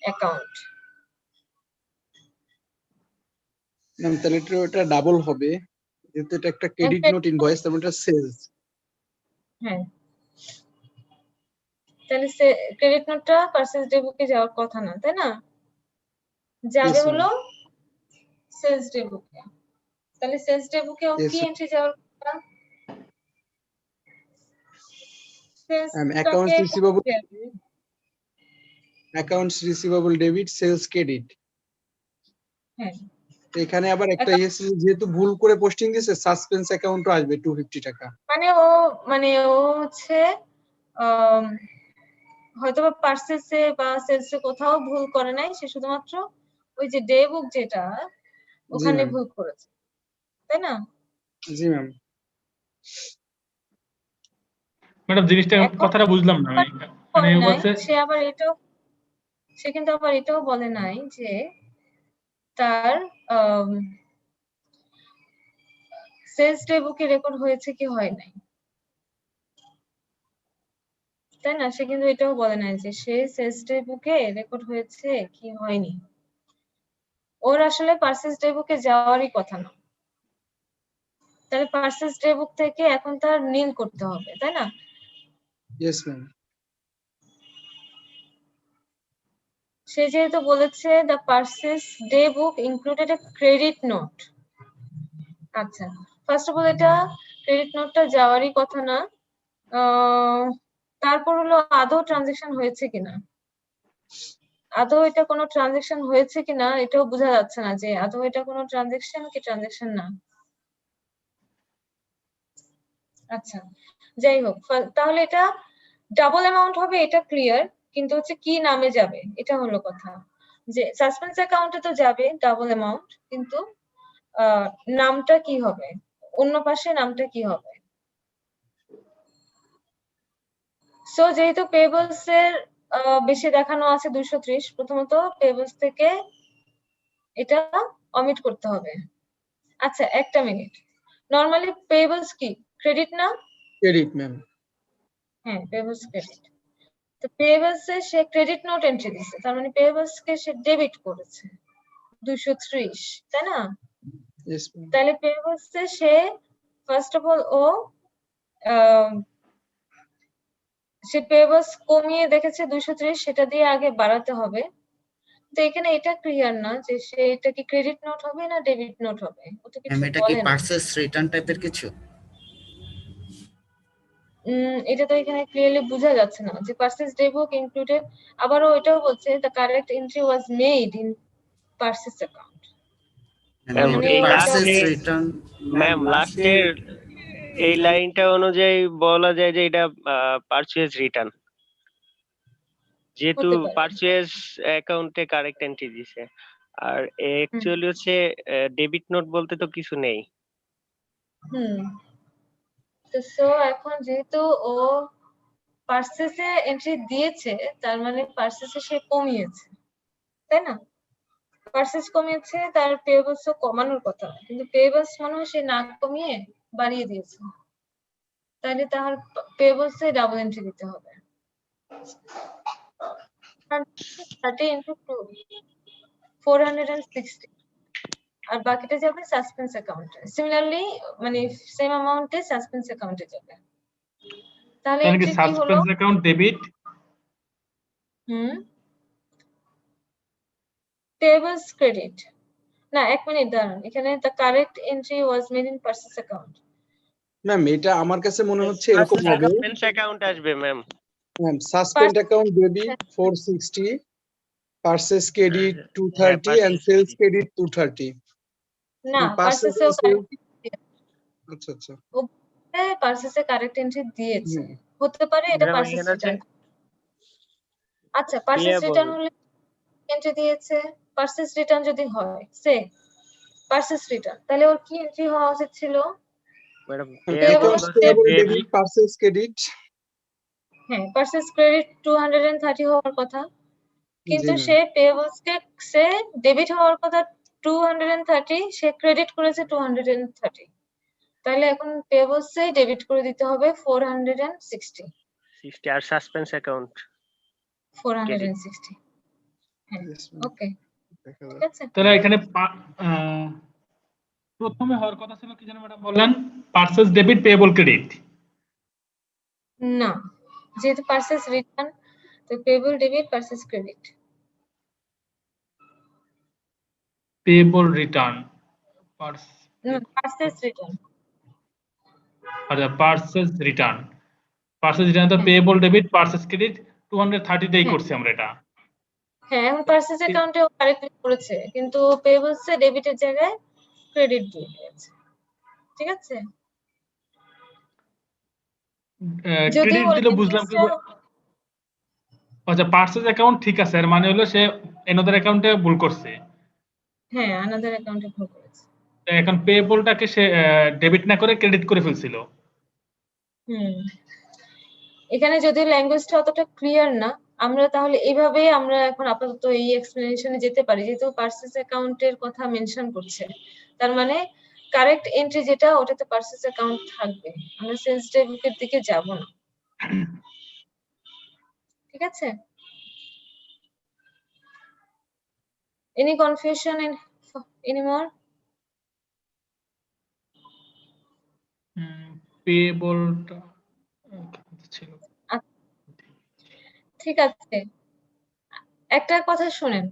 account. Ma'am তাহলে এটা ডাবল হবে, যেহেতু এটা একটা ক্রেডিট নোট ইনভয়েস, তার মানে এটা সেলস। হ্যাঁ, তাহলে ক্রেডিট নোটটা পারচেজ ডে বুকে যাওয়ার কথা না, তাই না? যাবে Yes, ma'am. হলো সেলস ডে বুকে, তাহলে সেলস ডে বুকে Yes, কি sir. এন্ট্রি যাওয়ার কথা? Accounts receivable debit, sales credit. হ্যাঁ, এখানে আবার একটা যেহেতু ভুল করে পোস্টিং দিয়েছে, সাসপেন্স অ্যাকাউন্টও আসবে 250 টাকা। মানে ও হচ্ছে হয়তোবা পারচেসে বা সেলসে কোথাও ভুল করে নাই, সে শুধুমাত্র ওই যে ডে বুক যেটা ওখানে ma'am. ভুল করেছে, তাই না? জি ম্যাম। ম্যাডাম জিনিসটা কথাটা বুঝলাম না আমি। মানে বলছে সে কিন্তু আবার এটাও বলে নাই যে তার সেলস ডে বুকে রেকর্ড হয়েছে কি হয় নাই, তাই না? সে কিন্তু এটাও বলে নাই যে সে সেলস ডে বুকে রেকর্ড হয়েছে কি হয়নি। ওর আসলে পারচেজ ডে বুকে যাওয়ারই কথা না, তাহলে পারচেজ ডে বুক থেকে এখন তার নীল করতে হবে, তাই না? Yes ma'am. সে যেহেতু বলেছে the purchase day book included A credit note, আচ্ছা ফার্স্ট অফ অল এটা ক্রেডিট নোটটা যাওয়ারই কথা না। তারপর হলো আদৌ ট্রানজাকশন হয়েছে কিনা, আদৌ এটা কোনো ট্রানজাকশন হয়েছে কিনা এটাও বোঝা যাচ্ছে না যে আদৌ এটা কোনো ট্রানজাকশন কি ট্রানজাকশন না। আচ্ছা যাই হোক, তাহলে এটা ডাবল অ্যামাউন্ট হবে এটা ক্লিয়ার, কিন্তু হচ্ছে কি নামে যাবে এটা হলো কথা। যে সাসপেন্স অ্যাকাউন্টে তো যাবে ডাবল অ্যামাউন্ট, কিন্তু নামটা কি হবে, অন্য পাশে নামটা কি হবে? সো যেহেতু পেবলস এর বেশি দেখানো আছে 230, প্রথমত পেবলস থেকে এটা অমিট করতে হবে। আচ্ছা একটা মিনিট, নরমালি পেবলস কি ক্রেডিট না? Credit ma'am. হ্যাঁ পেবলস ক্রেডিট, তো পেবলস এ সে ক্রেডিট নোট এন্ট্রি দিছে, তার মানে পেবলস কে সে ডেবিট করেছে 230, তাই না? Yes ma'am. তাহলে পেবলস এ say first of all say payables কমিয়ে দেখেছে 230, সেটা দিয়ে আগে বাড়াতে হবে। তো এখানে এটা ক্লিয়ার না যে সে এটা কি ক্রেডিট নোট হবে না ডেবিট নোট হবে, ও তো কিছু এটা কি বলে না। পারচেজ রিটার্ন টাইপের কিছু? এটা তো এখানে ক্লিয়ারলি বোঝা যাচ্ছে না যে পারচেজ ডে বুক ইনক্লুডেড, আবারও এটাও বলছে the correct entry was made in purchase account. Purchase return ma'am লাস্টের এই লাইনটা অনুযায়ী বলা যায় যে এটা পারচেজ রিটার্ন, যেহেতু পারচেজ অ্যাকাউন্টে কারেক্ট এন্ট্রি দিছে, আর অ্যাকচুয়ালি হচ্ছে ডেবিট নোট বলতে তো কিছু নেই। তো সো এখন যেহেতু ও পারচেজে এন্ট্রি দিয়েছে, তার মানে পারচেজে সে কমিয়েছে, তাই না? পারচেজ কমিয়েছে, তার পেয়েবলস কমানোর কথা, কিন্তু পেয়েবলস মনে হয় সে না কমিয়ে বাড়িয়ে দিয়েছে, তাহলে তার পেয়েবলসে ডাবল এন্ট্রি দিতে হবে। 30 into 2 460, আর বাকিটা যাবে সাসপেন্স অ্যাকাউন্টে। সিমিলারলি মানে সেম অ্যামাউন্টে সাসপেন্স অ্যাকাউন্টে যাবে। তাহলে তাহলে কি এন্ট্রি কি হলো? Suspense account debit? Payables credit না, 1 মিনিট দাঁড়ান, এখানে the correct entry was made in purchase account. Ma'am এটা আমার কাছে মনে হচ্ছে এরকম হবে, সাসপেন্স অ্যাকাউন্ট আসবে ma'am. Ma'am suspend account debit 460, purchase credit 230 হ্যাঁ, and purchase sales credit। Credit 230। না, Purchase পারচেজেও আচ্ছা আচ্ছা পারচেজে কারেক্ট এন্ট্রি দিয়েছে, হুম। হতে পারে এটা ম্যাম পারচেজ এখানে হচ্ছে রিটার্ন। আচ্ছা, পারচেজ Payable। রিটার্ন হলে এন্ট্রি দিয়েছে, পারচেজ রিটার্ন যদি হয় সে পারচেজ রিটার্ন, তাহলে ওর কি এন্ট্রি হওয়া উচিত ছিল? Madam accounts payable debit purchase credit. হ্যাঁ, পারচেজ ক্রেডিট 230 হওয়ার কথা, কিন্তু জি, সে পেয়েবলসকে সে ডেবিট হওয়ার কথা 230, সে ক্রেডিট করেছে 230, তাহলে এখন পেয়েবলসে ডেবিট করে দিতে হবে 460। 60 আর সাসপেন্স অ্যাকাউন্ট 460, হ্যাঁ, Yes, ma'am. ওকে, দেখা ঠিক যাক। আছে। তাহলে এখানে প্রথমে হওয়ার কথা ছিল কি যেন ম্যাডাম বললেন? Purchase debit payable credit. না, যেহেতু পারচেজ রিটার্ন, তো payable debit purchase credit. Payable return purchase return, আচ্ছা, পারচেজ রিটার্ন তো হ্যাঁ। পেয়েবল ডেবিট পারচেজ ক্রেডিট 230 তেই হ্যাঁ। করছি আমরা এটা। হ্যাঁ, এখন পারচেজ অ্যাকাউন্টে কারেক্টলি করেছে, কিন্তু পেয়েবলসে ডেবিটের জায়গায় ক্রেডিট দিয়ে দিয়েছে, ঠিক আছে। যদি ক্রেডিট দিলে বুঝলাম কি যে আচ্ছা পারচেজ অ্যাকাউন্ট ঠিক আছে, এর মানে হলো সে এনদার অ্যাকাউন্টে ভুল করছে। হ্যাঁ, আনাদার অ্যাকাউন্টে ভুল করেছে। তো এখন পেয়েবলটাকে সে ডেবিট না করে ক্রেডিট করে ফেলছিল। এখানে যদিও ল্যাঙ্গুয়েজটা অতটা ক্লিয়ার না, আমরা তাহলে এইভাবে আমরা এখন আপাতত এই এক্সপ্লেনেশনে যেতে পারি, যেহেতু পারচেজ অ্যাকাউন্টের কথা মেনশন করছে, তার মানে কারেক্ট এন্ট্রি যেটা ওটাতে পারচেজ অ্যাকাউন্ট থাকবে, আমরা সেলস ডেবিটের দিকে যাব না, ঠিক আছে। Any confusion anymore? পেয়েবলটা ছিল। ঠিক আছে, একটা কথা শুনেন,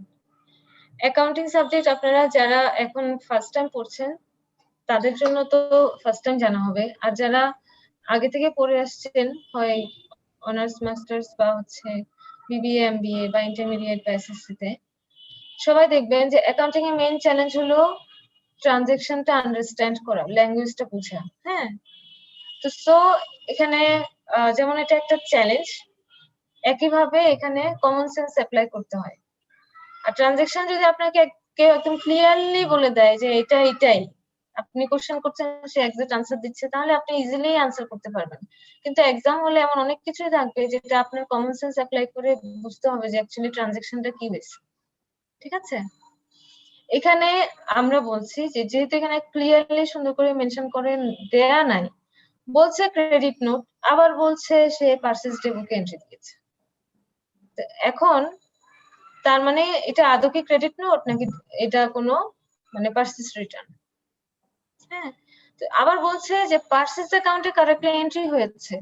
অ্যাকাউন্টিং সাবজেক্ট আপনারা যারা এখন ফার্স্ট টাইম পড়ছেন তাদের জন্য তো ফার্স্ট টাইম জানা হবে, আর যারা আগে থেকে পড়ে আসছেন হয় অনার্স মাস্টার্স বা হচ্ছে বিবিএ এমবিএ বা ইন্টারমিডিয়েট বা এসএসসি তে, সবাই দেখবেন যে অ্যাকাউন্টিং এর মেইন চ্যালেঞ্জ হলো ট্রানজাকশনটা আন্ডারস্ট্যান্ড করা, ল্যাঙ্গুয়েজটা বোঝা। হ্যাঁ, তো সো এখানে যেমন এটা একটা চ্যালেঞ্জ, একইভাবে এখানে কমন সেন্স অ্যাপ্লাই করতে হয়। আর ট্রানজাকশন যদি আপনাকে কেউ একদম ক্লিয়ারলি বলে দেয় যে এটা এটাই, আপনি কোশ্চেন করছেন সে এক্সাক্ট আনসার দিচ্ছে, তাহলে আপনি ইজিলি আনসার করতে পারবেন। কিন্তু এক্সাম হলে এমন অনেক কিছুই থাকবে যেটা আপনার কমন সেন্স অ্যাপ্লাই করে বুঝতে হবে যে অ্যাকচুয়ালি ট্রানজাকশনটা কি হয়েছে, ঠিক আছে। এখানে আমরা বলছি যে যেহেতু এখানে ক্লিয়ারলি সুন্দর করে মেনশন করে দেয়া নাই, বলছে ক্রেডিট নোট, আবার বলছে সে পারচেজ ডেবিটে এন্ট্রি দিয়েছে, এখন তার মানে এটা আদৌ কি ক্রেডিট নোট নাকি এটা কোনো মানে পারচেজ রিটার্ন? হ্যাঁ, তো আবার বলছে যে পারচেজ অ্যাকাউন্টে কারেক্টলি এন্ট্রি হয়েছে,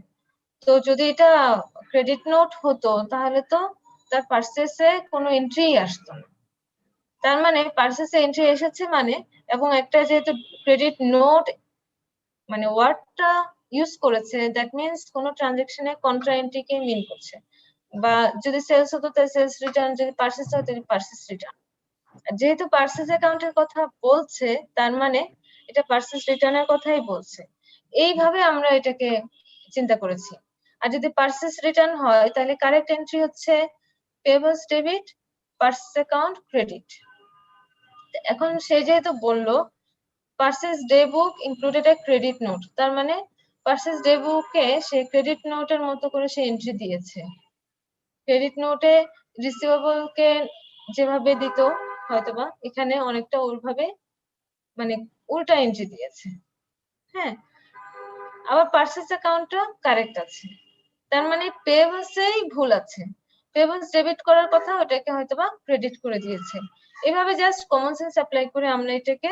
তো যদি এটা ক্রেডিট নোট হতো তাহলে তো তার পারচেজে কোনো এন্ট্রি আসতো না, তার মানে পারচেজে এন্ট্রি এসেছে মানে, এবং একটা যেহেতু ক্রেডিট নোট মানে ওয়ার্ডটা ইউজ করেছে, দ্যাট মিন্স কোনো ট্রানজাকশনে কন্ট্রা এন্ট্রিকে মিন করছে, বা যদি সেলস হতো তাহলে সেলস রিটার্ন, যদি পারচেজ হতো তাহলে পারচেজ রিটার্ন। যেহেতু পারচেজ অ্যাকাউন্টের কথা বলছে তার মানে এটা পারচেজ রিটার্নের কথাই বলছে, এইভাবে আমরা এটাকে চিন্তা করেছি। আর যদি পারচেজ রিটার্ন হয় তাহলে কারেক্ট এন্ট্রি হচ্ছে পেয়েবলস ডেবিট পারচেজ অ্যাকাউন্ট ক্রেডিট। এখন সে যেহেতু বললো পারচেজ ডে বুক ইনক্লুডেড এ ক্রেডিট নোট, তার মানে পারচেজ ডে বুকে সে ক্রেডিট নোটের মতো করে সে এন্ট্রি দিয়েছে, ক্রেডিট নোটে রিসিভেবল কে যেভাবে দিত হয়তোবা এখানে অনেকটা ওইভাবে মানে উল্টা এন্ট্রি দিয়েছে। হ্যাঁ, আবার পারচেজ অ্যাকাউন্টটা কারেক্ট আছে, তার মানে পেয়েবলসেই ভুল আছে, পেয়েবলস ডেবিট করার কথা ওটাকে হয়তোবা ক্রেডিট করে দিয়েছে। এভাবে জাস্ট কমন সেন্স অ্যাপ্লাই করে আমরা এটাকে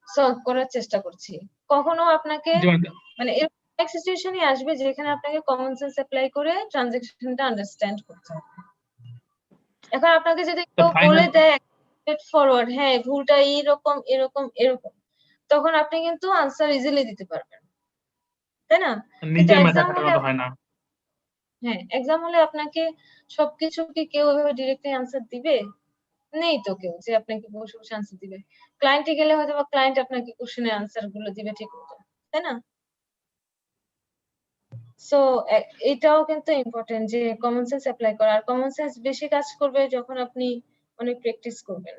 সলভ করার চেষ্টা করছি। কখনো আপনাকে জি ম্যাম। মানে এরকম এক সিচুয়েশনই আসবে যেখানে আপনাকে কমন সেন্স অ্যাপ্লাই করে ট্রানজাকশনটা আন্ডারস্ট্যান্ড করতে হবে। এখন আপনাকে যদি তো কেউ বলে ফাইনাল দেয় ফরওয়ার্ড, হ্যাঁ ভুলটা এইরকম এরকম এরকম, তখন আপনি কিন্তু আনসার ইজিলি দিতে পারবেন, তাই না? কিন্তু নিজের মেধা এক্সাম খাটানো হলে তো হয় না। হ্যাঁ এক্সাম হলে আপনাকে সবকিছু কি কেউ এভাবে ডিরেক্টলি আনসার দিবে? নেই তো কেউ যে আপনাকে বসে বসে আনসার দিবে। ক্লায়েন্টে গেলে হয়তো বা ক্লায়েন্ট আপনাকে কোশ্চেনের আনসার গুলো দিবে ঠিক মতো, তাই না? সো এটাও কিন্তু ইম্পর্টেন্ট যে কমন সেন্স অ্যাপ্লাই করা। আর কমন সেন্স বেশি কাজ করবে যখন আপনি অনেক প্র্যাকটিস করবেন।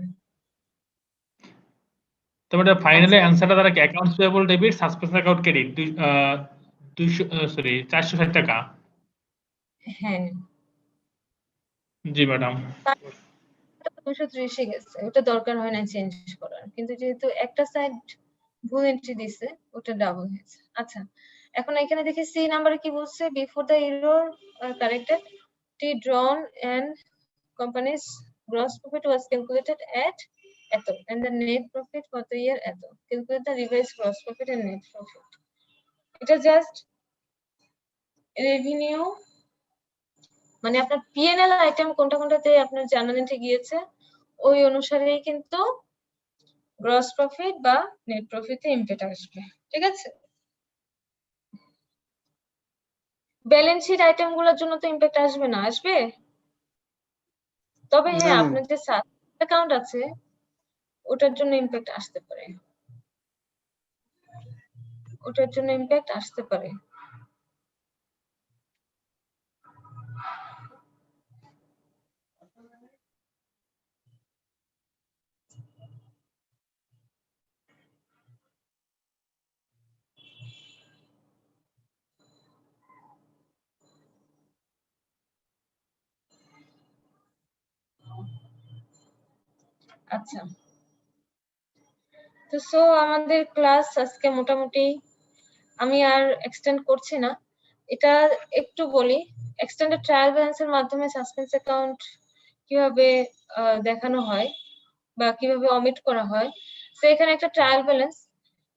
তো এটা ফাইনালি আচ্ছা অ্যান্সারটা তারা কি accounts payable debit, suspense account credit 460 টাকা। হ্যাঁ জি ম্যাডাম। 230 গেছে, ওটা দরকার হয় না চেঞ্জ করার, কিন্তু যেহেতু একটা সাইড ভুল এন্ট্রি দিছে ওটা ডাবল হয়েছে। আচ্ছা এখন এখানে দেখি সি নাম্বারে কি বলছে, before the error corrected T drawn and company's gross profit was calculated at এত and the net profit for the year এত, calculate the revised gross profit and net profit। এটা জাস্ট রেভিনিউ মানে আপনার P&L item কোনটা কোনটাতে আপনার journal entry গিয়েছে ওই অনুসারেই কিন্তু গ্রস প্রফিট বা নেট প্রফিটে ইমপ্যাক্ট আসবে, ঠিক আছে? ব্যালেন্স শিট আইটেম গুলোর জন্য তো ইমপ্যাক্ট আসবে না, আসবে? তবে না হ্যাঁ ম্যাম, আপনার যে অ্যাকাউন্ট আছে ওটার জন্য ইমপ্যাক্ট আসতে পারে, ওটার জন্য ইমপ্যাক্ট আসতে পারে। আচ্ছা তো সো আমাদের ক্লাস আজকে মোটামুটি আমি আর এক্সটেন্ড করছি না, এটা একটু বলি এক্সটেন্ডেড ট্রায়াল ব্যালেন্সের মাধ্যমে সাসপেন্স অ্যাকাউন্ট কিভাবে দেখানো হয় বা কিভাবে অমিট করা হয়। তো এখানে একটা ট্রায়াল ব্যালেন্স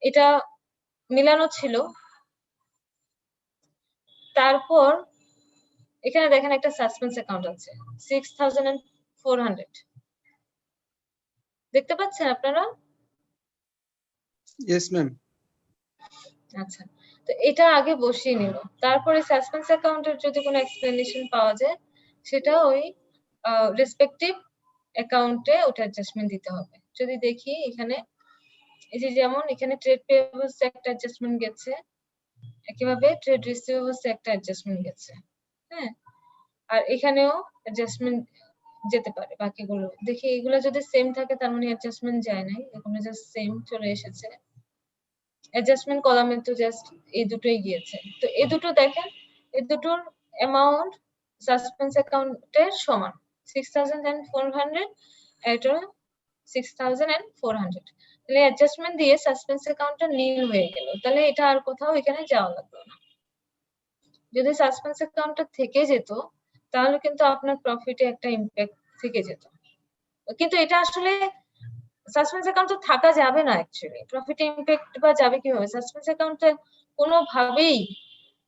এটা মিলানো ছিল, তারপর এখানে দেখেন একটা সাসপেন্স অ্যাকাউন্ট আছে 6400 দেখতে পাচ্ছেন আপনারা? Yes ma'am. আচ্ছা তো এটা আগে বসিয়ে নিল, তারপরে সাসপেন্স অ্যাকাউন্টের যদি কোনো এক্সপ্লেনেশন পাওয়া যায় সেটা ওই রেসপেক্টিভ অ্যাকাউন্টে ওটা অ্যাডজাস্টমেন্ট দিতে হবে। যদি দেখি এখানে এই যে যেমন এখানে ট্রেড পেয়েবলস একটা অ্যাডজাস্টমেন্ট গেছে, একইভাবে ট্রেড রিসিভেবলস একটা অ্যাডজাস্টমেন্ট গেছে, হ্যাঁ আর এখানেও অ্যাডজাস্টমেন্ট যেতে পারে। বাকিগুলো দেখি এগুলো যদি সেম থাকে তার মানে অ্যাডজাস্টমেন্ট যায় নাই, এখানে জাস্ট সেম চলে এসেছে। অ্যাডজাস্টমেন্ট কলামে তো জাস্ট এই দুটোই গিয়েছে, তো এই দুটো দেখেন এই দুটোর অ্যামাউন্ট সাসপেন্স অ্যাকাউন্টের সমান 6400 এটা 6400, তাহলে অ্যাডজাস্টমেন্ট দিয়ে সাসপেন্স অ্যাকাউন্টটা নীল হয়ে গেল, তাহলে এটা আর কোথাও এখানে যাওয়া লাগলো না। যদি সাসপেন্স অ্যাকাউন্টটা থেকে যেত তাহলে কিন্তু আপনার প্রফিটে একটা ইমপ্যাক্ট থেকে যেত, কিন্তু এটা আসলে সাসপেন্স অ্যাকাউন্ট তো থাকা যাবে না অ্যাকচুয়ালি, প্রফিট ইমপ্যাক্ট বা যাবে কিভাবে? সাসপেন্স অ্যাকাউন্টে কোনোভাবেই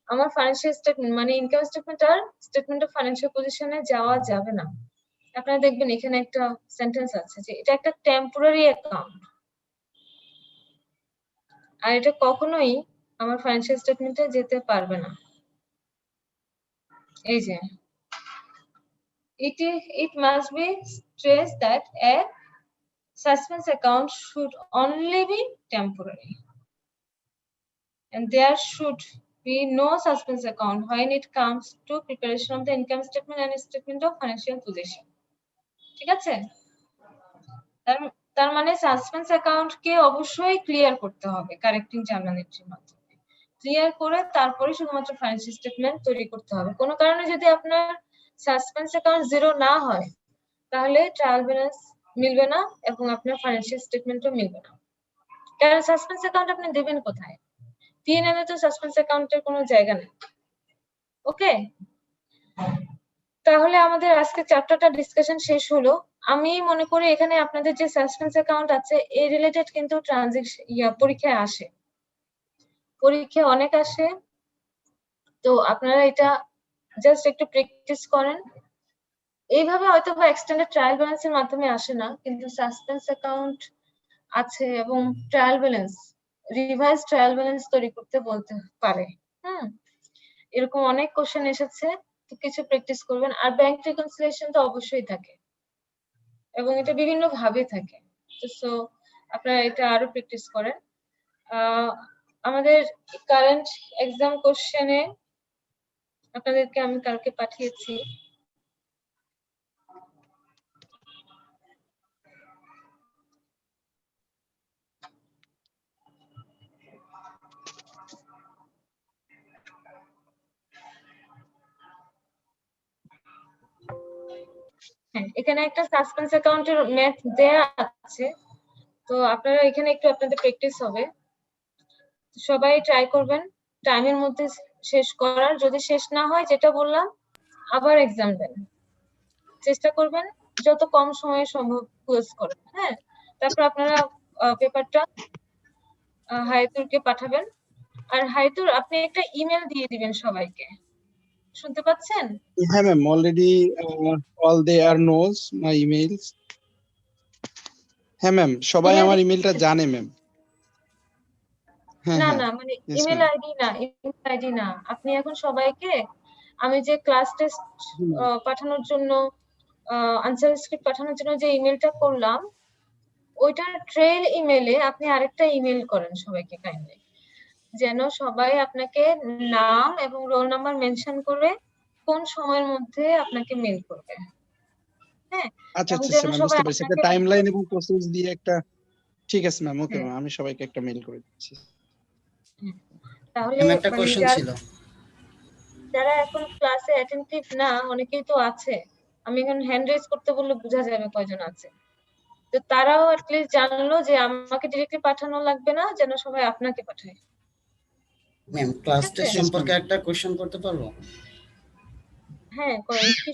আমার ফাইন্যান্সিয়াল স্টেটমেন্ট মানে ইনকাম স্টেটমেন্ট আর স্টেটমেন্ট অফ ফাইন্যান্সিয়াল পজিশনে যাওয়া যাবে না। আপনারা দেখবেন এখানে একটা সেন্টেন্স আছে যে এটা একটা টেম্পোরারি অ্যাকাউন্ট, আর এটা কখনোই আমার ফাইন্যান্সিয়াল স্টেটমেন্টে যেতে পারবে না। এই যে it must be stressed that a suspense account should only be temporary and there should be no suspense account when it comes to preparation of the income statement and statement of financial position, ঠিক আছে? তার মানে suspense account কে অবশ্যই clear করতে হবে correcting journal এন্ট্রির মাধ্যমে, clear করে তারপরে শুধুমাত্র ফাইন্যান্সিয়াল স্টেটমেন্ট তৈরি করতে হবে। কোনো কারণে যদি আপনার সাসপেন্স অ্যাকাউন্ট জিরো না হয় তাহলে ট্রায়াল ব্যালেন্স মিলবে না এবং আপনার ফাইন্যান্সিয়াল স্টেটমেন্টও মিলবে না। কারণ সাসপেন্স অ্যাকাউন্ট আপনি দেবেন কোথায়? P&L এ তো সাসপেন্স অ্যাকাউন্টের কোনো জায়গা নেই। ওকে, তাহলে আমাদের আজকে চ্যাপ্টারটা ডিসকাশন শেষ হলো। আমি মনে করি এখানে আপনাদের যে সাসপেন্স অ্যাকাউন্ট আছে এই রিলেটেড কিন্তু ট্রানজাকশন পরীক্ষায় আসে, পরীক্ষায় অনেক আসে। তো আপনারা এটা জাস্ট একটু প্র্যাকটিস করেন। এইভাবে হয়তো বা এক্সটেন্ডেড ট্রায়াল ব্যালেন্সের মাধ্যমে আসে না, কিন্তু সাসপেন্স অ্যাকাউন্ট আছে এবং trial balance, revise trial balance তৈরি করতে বলতে পারে। এরকম অনেক কোশ্চেন এসেছে, তো কিছু প্র্যাকটিস করবেন। আর ব্যাংক রিকনসিলিয়েশন তো অবশ্যই থাকে এবং এটা বিভিন্ন ভাবে থাকে, সো আপনারা এটা আরো প্র্যাকটিস করেন। আমাদের কারেন্ট এক্সাম কোশ্চেনে আপনাদেরকে আমি কালকে পাঠিয়েছি। হ্যাঁ, এখানে একটা সাসপেন্স অ্যাকাউন্টের ম্যাথ দেয়া আছে, তো আপনারা এখানে একটু আপনাদের প্র্যাকটিস হবে। সবাই ট্রাই করবেন টাইমের মধ্যে শেষ করার। যদি শেষ না হয়, যেটা বললাম, আবার এক্সাম দেন। চেষ্টা করবেন যত কম সময়ে সম্ভব ক্লোজ করেন। হ্যাঁ, তারপর আপনারা পেপারটা হায়াতুরকে পাঠাবেন। আর হায়াতুর, আপনি একটা ইমেল দিয়ে দিবেন সবাইকে। শুনতে পাচ্ছেন? হ্যাঁ ma'am, already all they are knows my emails. হ্যাঁ ম্যাম, সবাই Email আমার ইমেলটা জানে ম্যাম। হ্যাঁ না হ্যাঁ, না, মানে yes, ইমেল ma'am. আইডি না, ইমেল আইডি না। আপনি এখন সবাইকে, আমি যে ক্লাস টেস্ট পাঠানোর জন্য, আনসার স্ক্রিপ্ট পাঠানোর জন্য যে ইমেলটা করলাম, ওইটার ট্রেল ইমেলে আপনি আরেকটা ইমেল করেন সবাইকে কাইন্ডলি, যেন সবাই আপনাকে নাম এবং রোল নাম্বার মেনশন করে কোন সময়ের মধ্যে আপনাকে মেল করবে। হ্যাঁ, আচ্ছা এবং আচ্ছা যেন ম্যাম, সবাই বুঝতে পেরেছি। একটা আপনাকে টাইমলাইন এবং প্রসেস দিয়ে একটা, ঠিক আছে ম্যাম, ওকে হ্যাঁ, ম্যাম, আমি সবাইকে একটা মেইল করে দিচ্ছি। তাহলে ম্যাম একটা মানে কোশ্চেন ছিল। যারা এখন ক্লাসে অ্যাটেনটিভ না, অনেকেই তো আছে, আমি এখন হ্যান্ড রেজ করতে বললে বোঝা যাবে কয়জন আছে। তো তারাও অ্যাটলিস্ট জানলো যে আমাকে ডিরেক্টলি পাঠানো লাগবে না, যেন সবাই আপনাকে পাঠায়। ম্যাম ক্লাস ঠিক আছে? টেস্ট Yes, সম্পর্কে ma'am. একটা কোশ্চেন করতে পারবো? হ্যাঁ, কি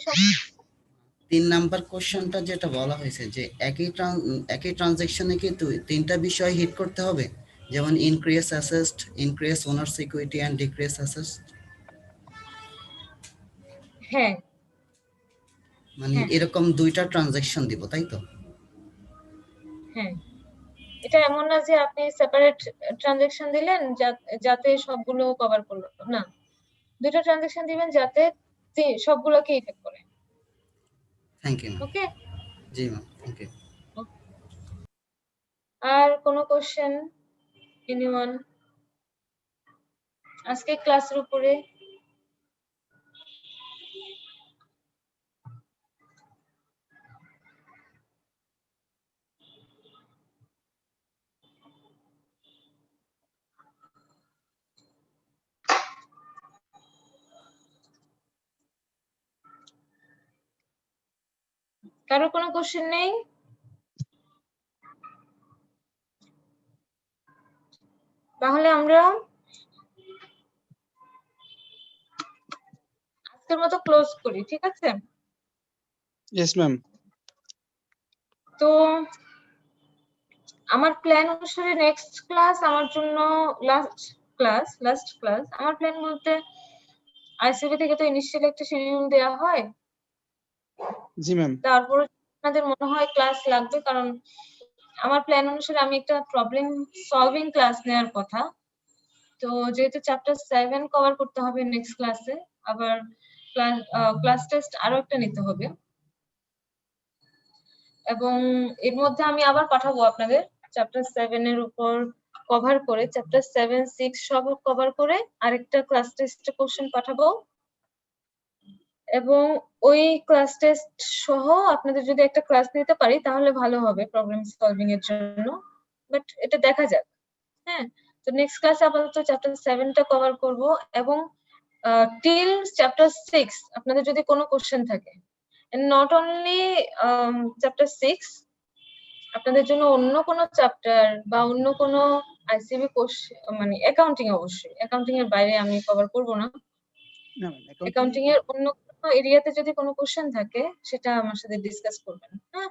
3 নাম্বার কোশ্চেনটা যেটা বলা হয়েছে যে একই ট্রানজাকশনে কি তিনটা বিষয় হিট করতে হবে, যেমন increase assets, increase owners equity and decrease assets. হ্যাঁ মানে হ্যাঁ এরকম দুইটা ট্রানজাকশন দিব, তাই তো? হ্যাঁ, এটা এমন না যে আপনি সেপারেট ট্রানজাকশন দিলেন যাতে সবগুলো কভার করলো না, দুটো ট্রানজাকশন দিবেন যাতে সবগুলোকে ইফেক্ট করে। Thank you. ওকে, জি ম্যাম, থ্যাংক ইউ। আর কোনো কোশ্চেন এনিওয়ান আজকে ক্লাসের উপরে? কারো কোনো কোশ্চেন নেই? তাহলে আমরা আজকের মতো ক্লোজ করি, ঠিক আছে? Yes, ma'am. তো আমার প্ল্যান অনুসারে নেক্সট ক্লাস আমার জন্য লাস্ট ক্লাস। আমার প্ল্যান বলতে আইসিবি থেকে তো ইনিশিয়ালি একটা শিডিউল দেওয়া হয়, জি ম্যাম। তারপর আপনাদের মনে হয় ক্লাস লাগবে, কারণ আমার প্ল্যান অনুসারে আমি একটা প্রবলেম সলভিং ক্লাস নেওয়ার কথা। তো যেহেতু চ্যাপ্টার 7 কভার করতে হবে নেক্সট ক্লাসে, আবার ক্লাস টেস্ট আরো একটা নিতে হবে, এবং এর মধ্যে আমি আবার পাঠাবো আপনাদের চ্যাপ্টার 7 এর উপর কভার করে, চ্যাপ্টার 7, 6 সব কভার করে আরেকটা ক্লাস টেস্ট কোশ্চেন পাঠাবো। এবং ওই ক্লাস টেস্ট সহ আপনাদের যদি একটা ক্লাস নিতে পারি তাহলে ভালো হবে প্রবলেম সলভিং এর জন্য, বাট এটা দেখা যাক। হ্যাঁ, তো নেক্সট ক্লাসে আপাতত চ্যাপ্টার 7টা কভার করব, এবং টিল চ্যাপ্টার 6 আপনাদের যদি কোনো কোশ্চেন থাকে, নট অনলি চ্যাপ্টার 6, আপনাদের জন্য অন্য কোনো চ্যাপ্টার বা অন্য কোনো আইসিবি কোশ্চেন মানে অ্যাকাউন্টিং, অবশ্যই অ্যাকাউন্টিং এর বাইরে আমি কভার করব না। না ম্যাম অ্যাকাউন্টিং এর অন্য কোনো এরিয়াতে যদি কোনো কোশ্চেন থাকে সেটা আমার সাথে ডিসকাস করবেন। হ্যাঁ,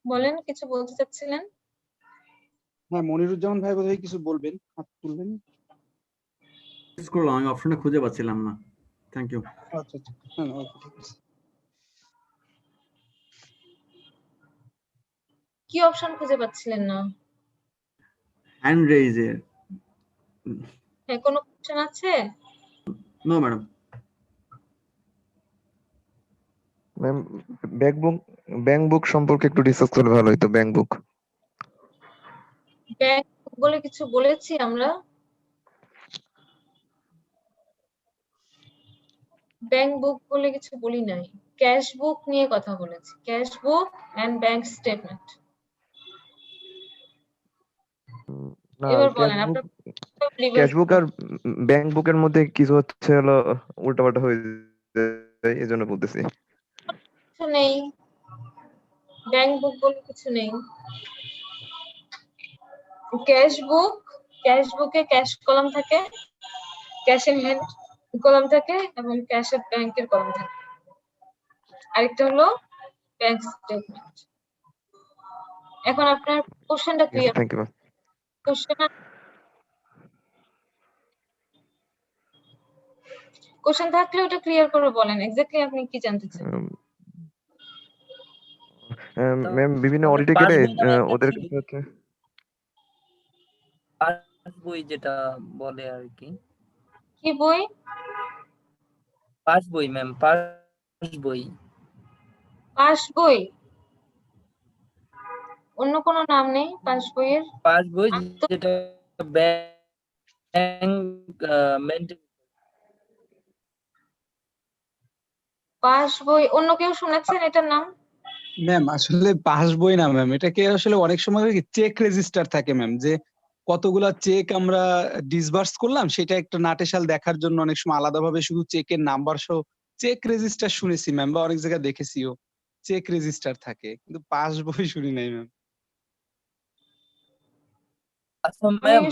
বলেন, কিছু বলতে চাচ্ছিলেন? হ্যাঁ, মনিরুজ্জামান ভাই বোধহয় কিছু বলবেন, হাত তুললেন। করলাম, আমি অপশনটা খুঁজে পাচ্ছিলাম না। Thank you. আচ্ছা আচ্ছা, হ্যাঁ ওকে, ঠিক আছে। কি অপশন খুঁজে পাচ্ছিলেন না? হ্যান্ড রেইজের। হ্যাঁ, কোনো কোশ্চেন আছে? No madam. Ma'am bank book সম্পর্কে একটু ডিসকাস করলে ভালো হতো। ব্যাংক বুক বলে কিছু বলেছি আমরা? ব্যাংক বুক বলে কিছু বলি নাই, ক্যাশ বুক নিয়ে কথা বলেছি, cash book and bank statement. না, এবার বলেন আপনার ক্যাশ বুক আর ব্যাংক বুকের মধ্যে কিছু হচ্ছে হলো উল্টাপাল্টা হয়ে যায়, এজন্য বলতেছি। কিছু নেই, ব্যাংক বুক বলে কিছু নেই। ক্যাশ বুকে ক্যাশ কলাম থাকে, ক্যাশ ইন হ্যান্ড কলাম থাকে এবং ক্যাশ এট ব্যাংকের কলাম থাকে। আরেকটা হলো ব্যাংক স্টেটমেন্ট। এখন আপনার কোশ্চেনটা clear? Thank you ma'am. Question থাকলে ওটা ক্লিয়ার করে বলেন, এক্স্যাক্টলি আপনি কি জানতে চান? ম্যাম বিভিন্ন অডিটে গেলে ওদের কাছে হচ্ছে পাস বই যেটা বলে আর কি। কি বই? পাস বই ম্যাম, পাস বই। পাস বই, অন্য কোনো নাম নেই পাস বইয়ের? পাস বই যেটা ব্যাংক মেইনটেইন। পাস বই অন্য কেউ শুনেছেন এটার নাম? ম্যাম আসলে পাস বই না ম্যাম, এটাকে আসলে অনেক সময় চেক রেজিস্টার থাকে ম্যাম, যে কতগুলা চেক আমরা ডিসবার্স করলাম সেটা একটা নাটেশাল দেখার জন্য অনেক সময় আলাদাভাবে শুধু চেকের নাম্বার সহ চেক রেজিস্টার শুনেছি ম্যাম, বা অনেক জায়গায় দেখেছিও চেক রেজিস্টার থাকে, কিন্তু পাস বই শুনি নাই ম্যাম। আচ্ছা ম্যাম,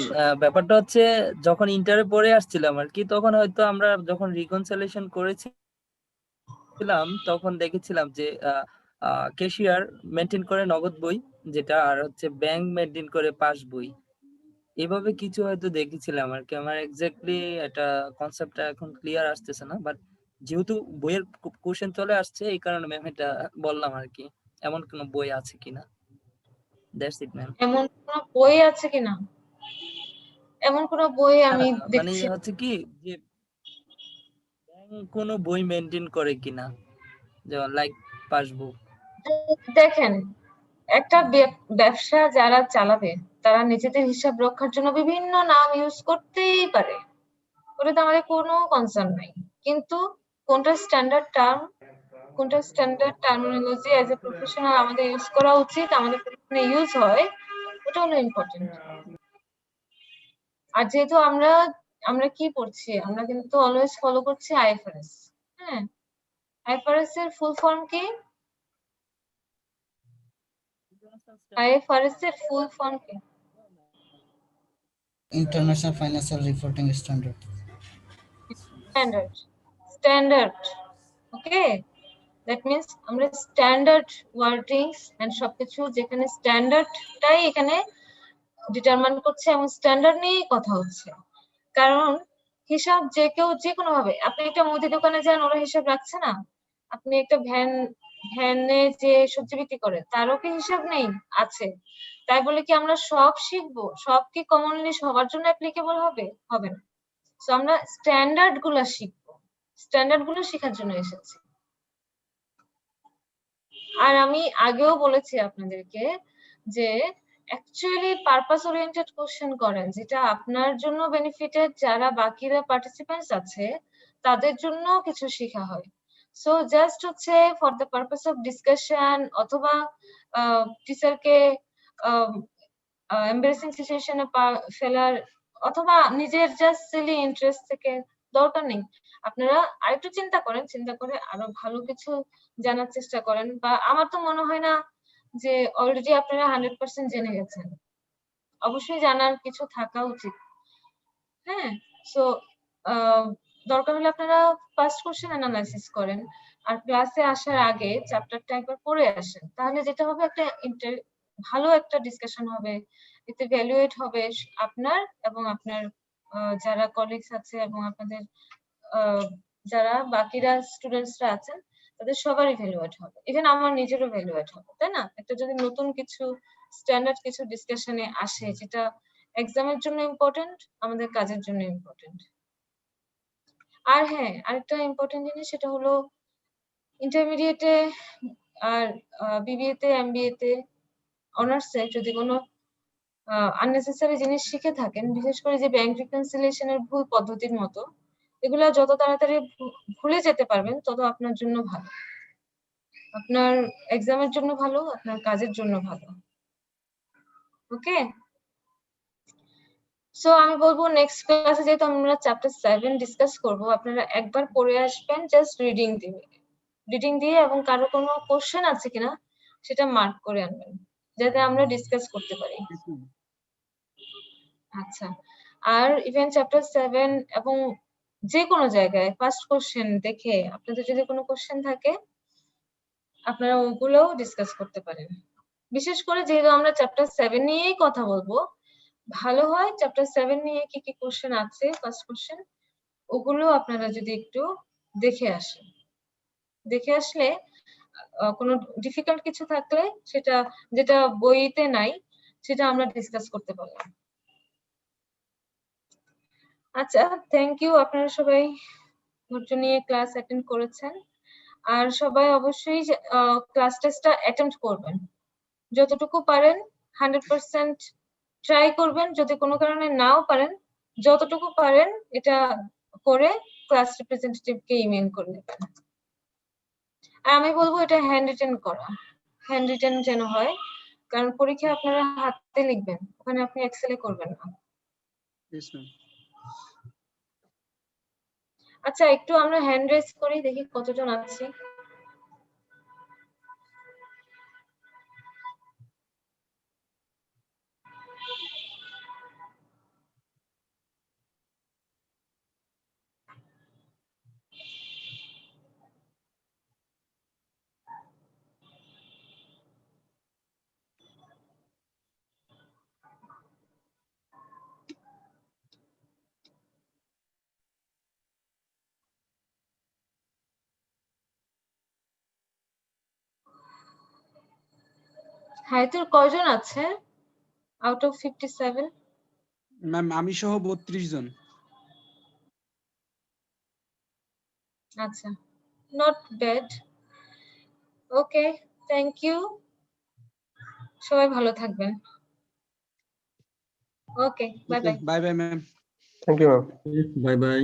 ব্যাপারটা হচ্ছে যখন ইন্টারে পড়ে আসছিলাম আর কি, তখন হয়তো আমরা যখন রিকনসিলিয়েশন করেছিলাম তখন দেখেছিলাম যে ক্যাশিয়ার মেনটেন করে নগদ বই যেটা, আর হচ্ছে ব্যাংক মেনটেন করে পাস বই। এভাবে কিছু হয়তো দেখেছিলাম আর কি। আমার এক্স্যাক্টলি এটা কনসেপ্টটা এখন ক্লিয়ার আসতেছে না, বাট যেহেতু বইয়ের কোশ্চেন চলে আসছে এই কারণে ম্যাম এটা বললাম আর কি। এমন কোন বই আছে কিনা, দ্যাটস ইট ম্যাম। এমন কোন বই আছে কিনা? এমন কোন বই আমি মানে দেখছি হচ্ছে কি যে ব্যাংক কোন বই মেনটেন করে কিনা, যেমন লাইক পাসবুক। দেখেন, একটা ব্যবসা যারা চালাবে তারা নিজেদের হিসাব রক্ষার জন্য বিভিন্ন নাম ইউজ করতেই পারে, ওটাতে আমাদের কোনো কনসার্ন নাই। কিন্তু কোনটা স্ট্যান্ডার্ড টার্ম, কোনটা standard terminology as a professional আমাদের ইউজ করা উচিত, আমাদের প্রফেশনে ইউজ হয়, ওটা হলো ইম্পর্টেন্ট। আর যেহেতু আমরা কি পড়ছি, আমরা কিন্তু অলওয়েজ ফলো করছি আইএফআরএস। হ্যাঁ, আইএফআরএস এর ফুল ফর্ম কি? আইএফআরএস এর ফুল ফর্ম কি? International financial reporting standard. Standard, okay. That means আমরা স্ট্যান্ডার্ড ওয়ার্ডিংস এন্ড সবকিছু যেখানে স্ট্যান্ডার্ডটাই এখানে ডিটারমাইন করছে এবং স্ট্যান্ডার্ড নিয়েই কথা হচ্ছে। কারণ হিসাব যে কেউ যে কোনো ভাবে, আপনি একটা মুদি দোকানে যান, ওরা হিসাব রাখছে না? আপনি একটা ভ্যানে যে সবজি বিক্রি করে তারও কি হিসাব নেই? আছে। তাই বলে কি আমরা সব শিখবো? সব কি কমনলি সবার জন্য অ্যাপ্লিকেবল হবে? হবে না। সো আমরা স্ট্যান্ডার্ড গুলো শিখবো, স্ট্যান্ডার্ড গুলো শেখার জন্য এসেছি। আর আমি আগেও বলেছি আপনাদেরকে যে অ্যাকচুয়ালি পারপাস ওরিয়েন্টেড কোশ্চেন করেন, যেটা আপনার জন্য বেনিফিটেড, যারা বাকিরা পার্টিসিপেন্টস আছে তাদের জন্য কিছু শেখা হয়। সো জাস্ট হচ্ছে for the purpose of discussion, অথবা টিচারকে এমবারেসিং সিচুয়েশনে ফেলার, অথবা নিজের জাস্ট সিলি ইন্টারেস্ট থেকে, দরকার নেই। আপনারা আরেকটু চিন্তা করে আরো ভালো কিছু জানার চেষ্টা করেন। বা আমার তো মনে হয় না যে অলরেডি আপনারা 100% জেনে গেছেন। অবশ্যই জানার কিছু থাকা উচিত। হ্যাঁ, সো দরকার হলে আপনারা ফার্স্ট কোশ্চেন অ্যানালাইসিস করেন আর ক্লাসে আসার আগে চ্যাপ্টারটা একবার পড়ে আসেন। তাহলে যেটা হবে একটা ভালো একটা ডিসকাশন হবে, এতে ভ্যালুয়েট হবে আপনার এবং আপনার যারা কলিগস আছে এবং আপনাদের যারা বাকিরা স্টুডেন্টসরা আছেন তাদের সবারই ভ্যালুয়েট হবে, ইভেন আমার নিজেরও ভ্যালুয়েট হবে, তাই না? একটা যদি নতুন কিছু স্ট্যান্ডার্ড কিছু ডিসকাশনে আসে যেটা এক্সামের জন্য ইম্পর্টেন্ট, আমাদের কাজের জন্য ইম্পর্টেন্ট। আর হ্যাঁ, আরেকটা ইম্পর্টেন্ট জিনিস সেটা হলো ইন্টারমিডিয়েটে আর বিবিএ তে, এমবিএ তে, অনার্সে যদি কোনো আননেসেসারি জিনিস শিখে থাকেন, বিশেষ করে যে ব্যাংক রিকনসিলিয়েশনের ভুল পদ্ধতির মতো, এগুলা যত তাড়াতাড়ি ভুলে যেতে পারবেন তত আপনার জন্য ভালো, আপনার এক্সামের জন্য ভালো, আপনার কাজের জন্য ভালো। ওকে, সো আমি বলবো নেক্সট ক্লাসে যেহেতু আমরা চ্যাপ্টার 7 ডিসকাস করব, আপনারা একবার পড়ে আসবেন, জাস্ট রিডিং দিয়ে এবং কারো কোনো কোশ্চেন আছে কিনা সেটা মার্ক করে আনবেন যাতে আমরা ডিসকাস করতে পারি। আচ্ছা, আর ইভেন চ্যাপ্টার 7 এবং যে কোনো জায়গায় ফার্স্ট কোশ্চেন দেখে আপনাদের যদি কোনো কোশ্চেন থাকে আপনারা ওগুলোও ডিসকাস করতে পারেন। বিশেষ করে যেহেতু আমরা চ্যাপ্টার 7 নিয়েই কথা বলবো, ভালো হয় চ্যাপ্টার 7 নিয়ে কি কি কোশ্চেন আছে ফার্স্ট কোশ্চেন ওগুলো আপনারা যদি একটু দেখে আসেন, দেখে আসলে কোনো ডিফিকাল্ট কিছু থাকলে সেটা যেটা বইতে নাই সেটা আমরা ডিসকাস করতে পারলাম। আচ্ছা, থ্যাংক ইউ, আপনারা সবাই ধৈর্য নিয়ে ক্লাস অ্যাটেন্ড করেছেন। আর সবাই অবশ্যই ক্লাস টেস্টটা অ্যাটেম্প করবেন, যতটুকু পারেন 100% ট্রাই করবেন। যদি কোনো কারণে নাও পারেন, যতটুকু পারেন এটা করে ক্লাস রিপ্রেজেন্টেটিভকে ইমেল করে দেবেন। আর আমি বলবো এটা হ্যান্ড রিটেন করা, হ্যান্ড রিটেন যেন হয়, কারণ পরীক্ষা আপনারা হাতে লিখবেন, ওখানে আপনি এক্সেলে করবেন না। আচ্ছা, একটু আমরা হ্যান্ড রেজ করি, দেখি কতজন আছে। হাইতুর কয়জন আছে আউট অফ 57? ম্যাম আমি সহ 32 জন। আচ্ছা, not bad. Okay, thank you, সবাই ভালো থাকবেন। Okay, bye bye. Bye bye ma'am. Thank you ma'am. Bye by.